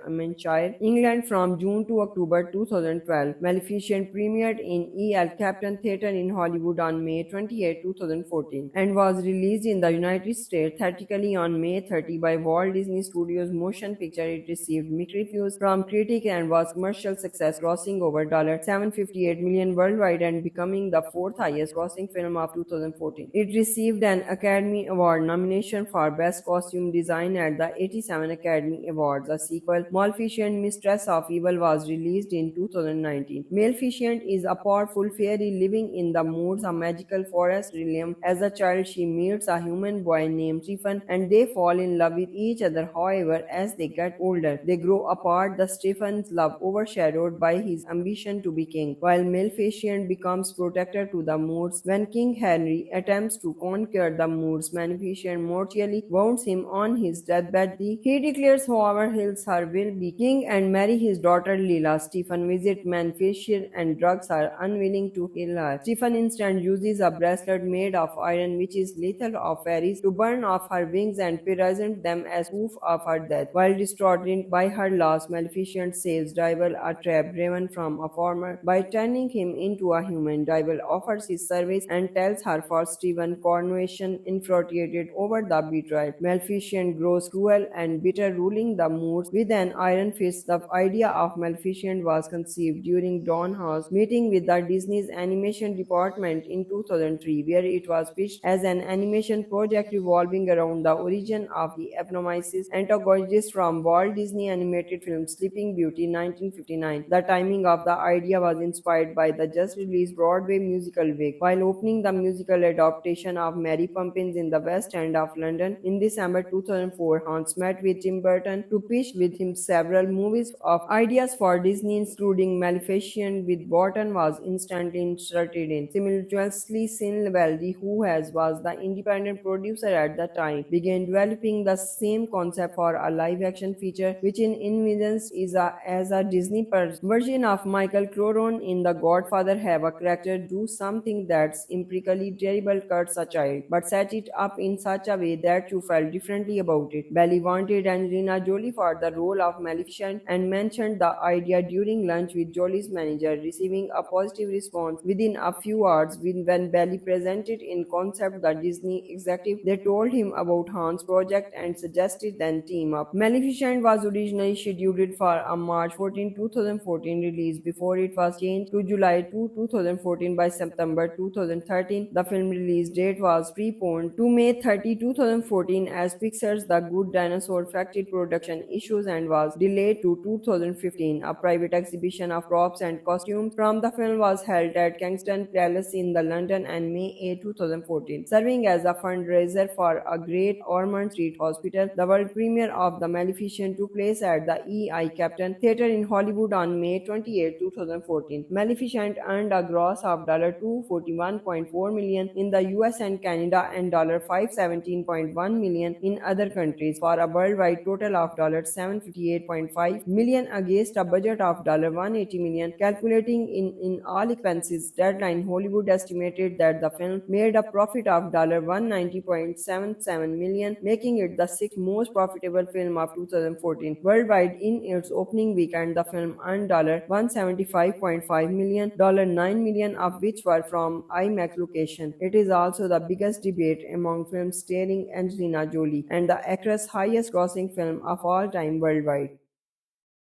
Lancashire, England from June to October 2012. Maleficent premiered in El Captain Theatre in Hollywood on May 28, 2014 and was released in the United States theatrically on May 30 by Walt Disney Studios Motion Picture. It received mixed reviews from critics and was commercial success, grossing over $758 million worldwide and becoming the fourth highest grossing film of 2014. It received an Academy Award nomination for Best Costume Design at the 87 Academy Awards. A sequel, Maleficent Mistress of Evil, was released in 2019. Maleficent is a powerful fairy living in the moods of magical forest realm. As a child, she meets a human boy named Stephen and they fall in love with each other. However, as they get older, they grow apart. The Stephen's love overshadowed by his ambition to be king, while Maleficent becomes protector to the moods. When King Henry attempts to conquer the moods, Maleficent mortally wounds him on his deathbed. He declares, however, he'll her will be king and marry his daughter Leela. Stephen visits Maleficent and drugs her, unwilling to heal her. Stephen instead uses a bracelet made of iron, which is lethal of fairies, to burn off her wings and present them as proof of her death. While distraught by her loss, Maleficent saves Dival, a trap driven from a farmer, by turning him into a human. Dival offers his service and tells her for Stephen coronation, infuriated over the betrayal. Maleficent grows cruel and bitter, ruling the moods with an iron fist. The idea of Maleficent was conceived during Don House meeting with the Disney's animation department in 2003, where it was pitched as an animation project revolving around the origin of the eponymous antagonist from Walt Disney animated film Sleeping Beauty 1959. The timing of the idea was inspired by the just released Broadway musical Wicked. While opening the musical adaptation of Mary Poppins in the West End of London in December 2004, Hans met with Tim Burton to pitch with him several movies of ideas for Disney, including Maleficent, with Burton was instantly inserted in. Simultaneously, Sin Valdi, who was the independent producer at the time, began developing the same concept for a live-action feature, which in envisions is as a Disney version of Michael Corleone in The Godfather. Have a character do something that's empirically terrible, cuts a child, but set it up in such a way that you felt differently about it. Belly wanted Angelina Jolie for the role of Maleficent and mentioned the idea during lunch with Jolie's manager, receiving a positive response within a few hours. When Belly presented in concept the Disney executive, they told him about Han's project and suggested then team up. Maleficent was originally scheduled for a March 14, 2014 release before it was changed to July 2, 2014 by September 2013. The film release date was preponed to May 30, 2014 as Pixar's The Good Dinosaur affected production issues and was delayed to 2015. A private exhibition of props and costumes from the film was held at Kensington Palace in the London on May 8, 2014, serving as a fundraiser for a Great Ormond Street Hospital. The world premiere of The Maleficent took place at the El Captain Theatre in Hollywood on May 28, 2014. Maleficent earned a gross of $241.4 million in the US and Canada and $517.1 million in other countries, for a worldwide total of $758.5 million against a budget of $180 million. Calculating in all expenses, Deadline Hollywood estimated that the film made a profit of $190.77 million, making it the sixth most profitable film of 2014. Worldwide, in its opening weekend, the film earned $175.5 million, $9 million of which were from IMAX location. It is also the biggest debate among films starring Angelina Jolie and the actress' highest grossing film of all time worldwide.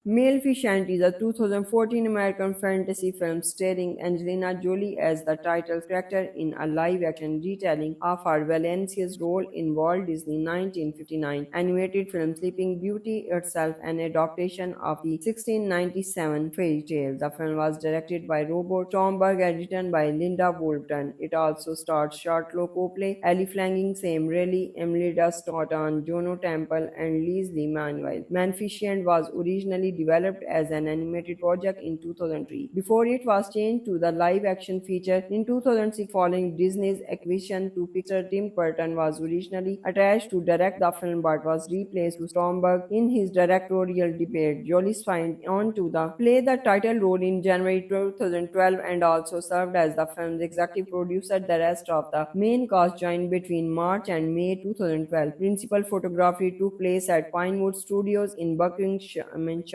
Maleficent is a 2014 American fantasy film starring Angelina Jolie as the title character in a live-action retelling of her Valencia's role in Walt Disney 1959 animated film Sleeping Beauty, itself an adaptation of the 1697 fairy tale. The film was directed by Robert Stromberg and written by Linda Woolton. It also stars Charlotte Copley, Ellie Flanagan, Sam Riley, Imelda Staunton, Juno Temple, and Leslie Manuel. Maleficent was originally developed as an animated project in 2003 before it was changed to the live-action feature in 2006 following Disney's acquisition to Pixar. Tim Burton was originally attached to direct the film but was replaced by Stromberg in his directorial debut. Jolie signed on to play the title role in January 2012 and also served as the film's executive producer. The rest of the main cast joined between March and May 2012. Principal photography took place at Pinewood Studios in Buckinghamshire.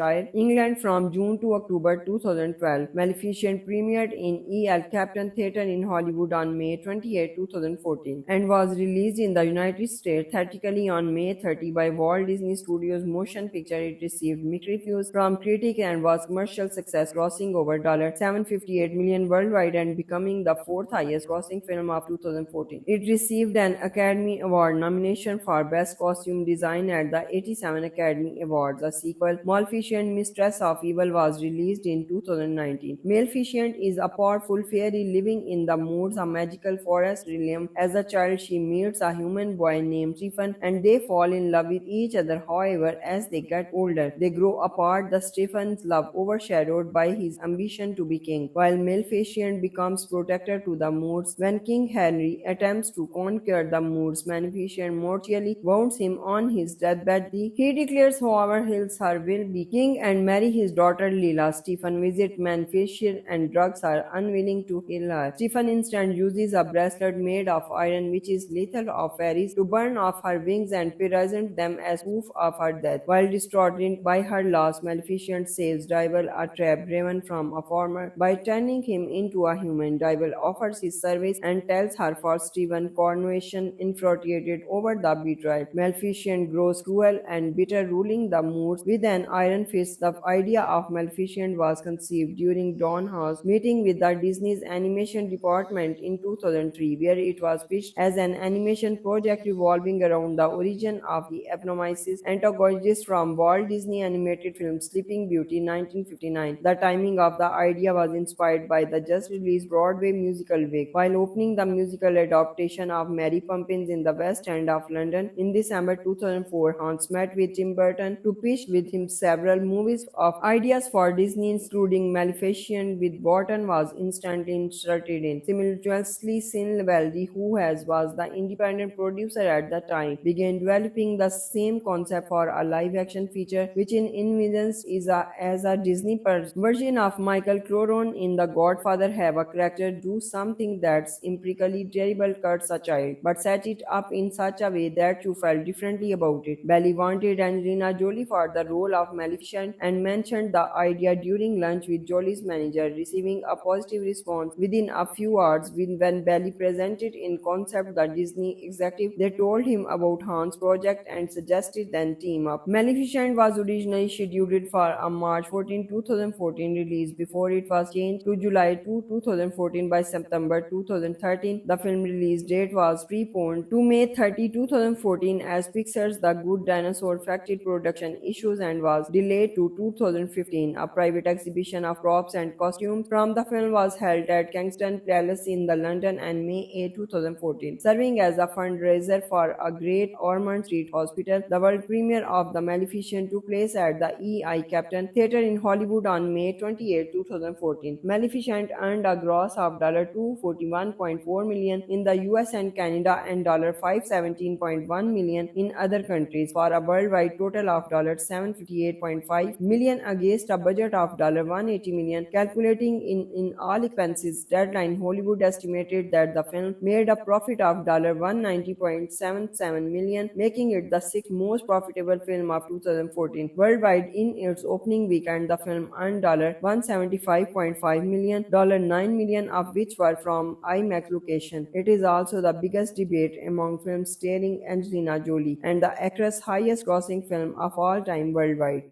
Lancashire, England from June to October 2012. Maleficent premiered in El Capitan Theatre in Hollywood on May 28, 2014 and was released in the United States theatrically on May 30 by Walt Disney Studios Motion Picture. It received mixed reviews from critics and was commercial success, grossing over $758 million worldwide and becoming the fourth highest grossing film of 2014. It received an Academy Award nomination for Best Costume Design at the 87 Academy Awards. A sequel, Maleficent Mistress of Evil, was released in 2019. Maleficent is a powerful fairy living in the woods, a magical forest realm. As a child, she meets a human boy named Stephen and they fall in love with each other. However, as they get older, they grow apart. The Stephen's love overshadowed by his ambition to be king, while Maleficent becomes protector to the Moors. When King Henry attempts to conquer the Moors, Maleficent mortally wounds him on his deathbed. He declares, however, he'll her will be king and marry his daughter Leela. Stephen visits Maleficent and drugs her, unwilling to heal her. Stephen instead uses a bracelet made of iron, which is lethal of fairies, to burn off her wings and present them as proof of her death. While distraught by her loss, Maleficent saves Diaval, a trap driven from a farmer, by turning him into a human. Diaval offers his service and tells her for Stephen coronation infuriated over the betrayal. Maleficent grows cruel and bitter, ruling the Moors with an iron fist. The idea of Maleficent was conceived during Don Howe's meeting with the Disney's animation department in 2003, where it was pitched as an animation project revolving around the origin of the eponymous antagonist from Walt Disney animated film Sleeping Beauty 1959. The timing of the idea was inspired by the just released Broadway musical Wicked. While opening the musical adaptation of Mary Poppins in the West End of London in December 2004, Hans met with Tim Burton to pitch with him several movies of ideas for Disney, including Maleficent, with Burton was instantly inserted in. Simultaneously, Sin Valdi, who was the independent producer at the time, began developing the same concept for a live-action feature, which in envisions is as a Disney version of Michael Corleone in The Godfather. Have a character do something that's empirically terrible, cuts a child, but set it up in such a way that you felt differently about it. Belly wanted Angelina Jolie for the role of Maleficent and mentioned the idea during lunch with Jolie's manager, receiving a positive response within a few hours. When Belly presented in concept the Disney executive, they told him about Han's project and suggested then team up. Maleficent was originally scheduled for a March 14, 2014 release before it was changed to July 2, 2014. By September 2013, the film release date was preponed to May 30, 2014 as Pixar's The Good Dinosaur factory production issues and was delayed to 2015. A private exhibition of props and costumes from the film was held at Kensington Palace in the London on May 8, 2014, serving as a fundraiser for a Great Ormond Street Hospital. The world premiere of The Maleficent took place at the El Capitan Theatre in Hollywood on May 28, 2014. Maleficent earned a gross of $241.4 million in the US and Canada and $517.1 million in other countries, for a worldwide total of $758.5 million against a budget of $180 million. Calculating in all expenses, Deadline Hollywood estimated that the film made a profit of $190.77 million, making it the sixth most profitable film of 2014. Worldwide, in its opening weekend, the film earned $175.5 million, $9 million of which were from IMAX location. It is also the biggest debate among films starring Angelina Jolie and the actress' highest grossing film of all time worldwide.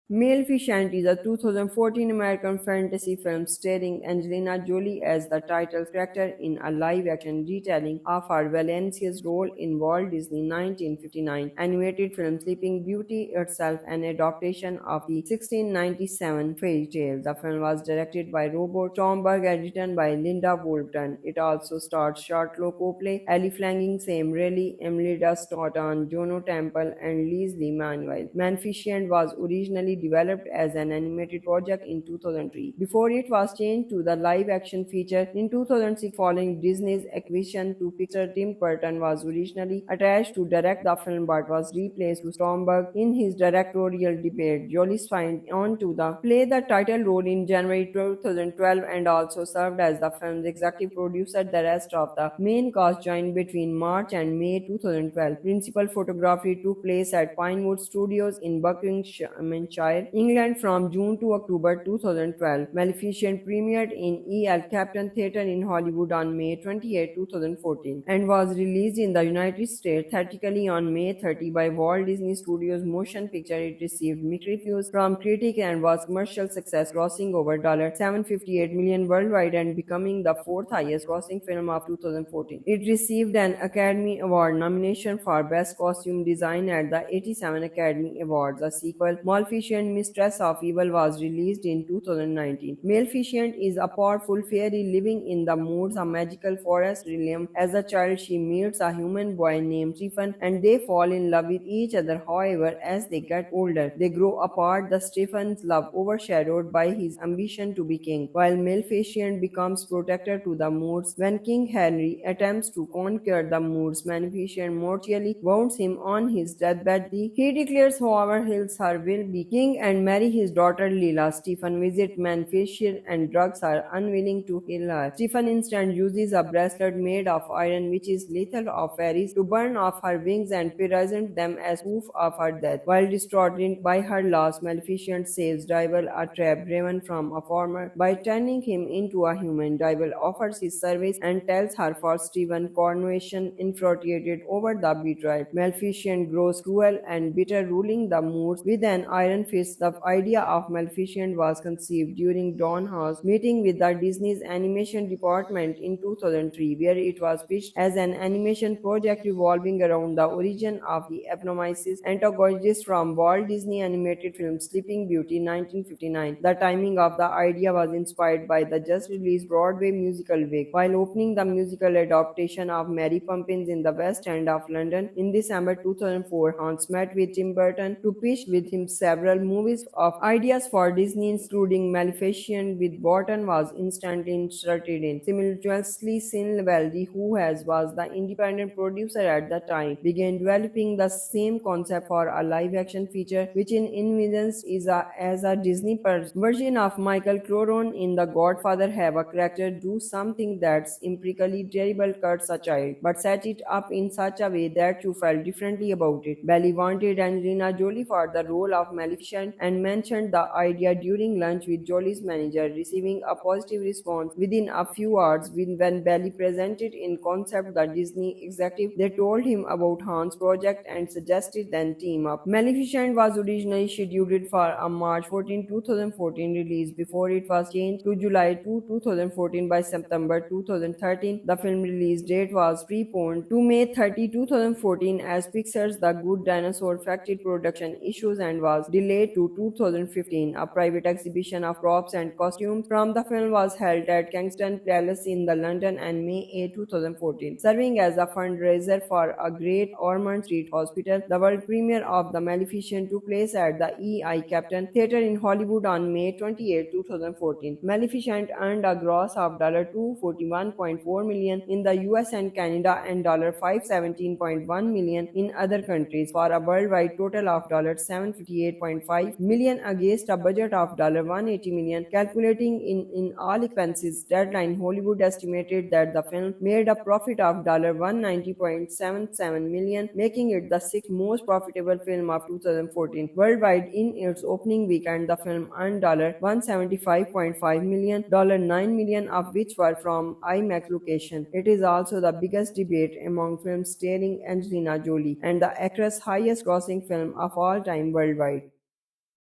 Maleficent is a 2014 American fantasy film starring Angelina Jolie as the title character in a live-action retelling of her Valencia's role in Walt Disney 1959 animated film Sleeping Beauty, itself an adaptation of the 1697 fairy tale. The film was directed by Robert Stromberg and written by Linda Woolton. It also stars Charlotte Copley, Ellie Flanagan, Sam Riley, Emily Stoughton, Juno Temple, and Leslie Manuel. Maleficent was originally developed as an animated project in 2003 before it was changed to the live-action feature in 2006 following Disney's acquisition to Pixar. Tim Burton was originally attached to direct the film but was replaced by Stromberg in his directorial debut. Jolie signed on to play the title role in January 2012 and also served as the film's executive producer. The rest of the main cast joined between March and May 2012. Principal photography took place at Pinewood Studios in Buckinghamshire Lancashire, England from June to October 2012. Maleficent premiered in El Capitan Theatre in Hollywood on May 28, 2014 and was released in the United States theatrically on May 30 by Walt Disney Studios Motion Picture. It received mixed reviews from critics and was commercial success, grossing over $758 million worldwide and becoming the fourth highest grossing film of 2014. It received an Academy Award nomination for Best Costume Design at the 87 Academy Awards. A sequel, Maleficent Mistress of Evil, was released in 2019. Maleficent is a powerful fairy living in the woods, a magical forest realm. As a child, she meets a human boy named Stephen and they fall in love with each other. However, as they get older, they grow apart. The Stephen's love overshadowed by his ambition to be king, while Maleficent becomes protector to the Moors. When King Henry attempts to conquer the Moors, Maleficent mortally wounds him on his deathbed. He declares, however, he'll her will be king and marry his daughter Leela. Stephen visits Maleficent and drugs her, unwilling to heal her. Stephen instead uses a bracelet made of iron, which is lethal of fairies, to burn off her wings and present them as proof of her death. While distraught by her loss, Maleficent saves Dival, a trapped raven, from a farmer by turning him into a human. Dival offers his service and tells her for Stephen coronation, infuriated over the betrayal. Maleficent grows cruel and bitter, ruling the Moors with an iron fist. The idea of Maleficent was conceived during Don Howe's meeting with the Disney's animation department in 2003, where it was pitched as an animation project revolving around the origin of the eponymous antagonist from Walt Disney animated film Sleeping Beauty 1959. The timing of the idea was inspired by the just released Broadway musical Wicked. While opening the musical adaptation of Mary Poppins in the West End of London in December 2004, Hans met with Tim Burton to pitch with him several movies of ideas for Disney, including Maleficent, with Burton was instantly interested in. Simultaneously, Sin Valdi, who was the independent producer at the time, began developing the same concept for a live-action feature, which in envisions is as a Disney version of Michael Corleone in The Godfather. Have a character do something that's empirically terrible, cuts a child, but set it up in such a way that you felt differently about it. Belly wanted Angelina Jolie for the role of Maleficent and mentioned the idea during lunch with Jolie's manager, receiving a positive response within a few hours. When Belly presented in concept the Disney executive, they told him about Han's project and suggested then team up. Maleficent was originally scheduled for a March 14, 2014 release before it was changed to July 2, 2014 by September 2013. The film release date was preponed to May 30, 2014 as Pixar's The Good Dinosaur factory production issues and was delayed to 2015. A private exhibition of props and costumes from the film was held at Kensington Palace in the London on May 8, 2014, serving as a fundraiser for a Great Ormond Street Hospital. The world premiere of The Maleficent took place at the El Capitan Theatre in Hollywood on May 28, 2014. Maleficent earned a gross of $241.4 million in the US and Canada and $517.1 million in other countries, for a worldwide total of $758.5 million against a budget of $180 million. Calculating in all expenses, Deadline Hollywood estimated that the film made a profit of $190.77 million, making it the sixth most profitable film of 2014. Worldwide, in its opening weekend, the film earned $175.5 million, $9 million of which were from IMAX location. It is also the biggest debate among films starring Angelina Jolie and the actress' highest grossing film of all time worldwide.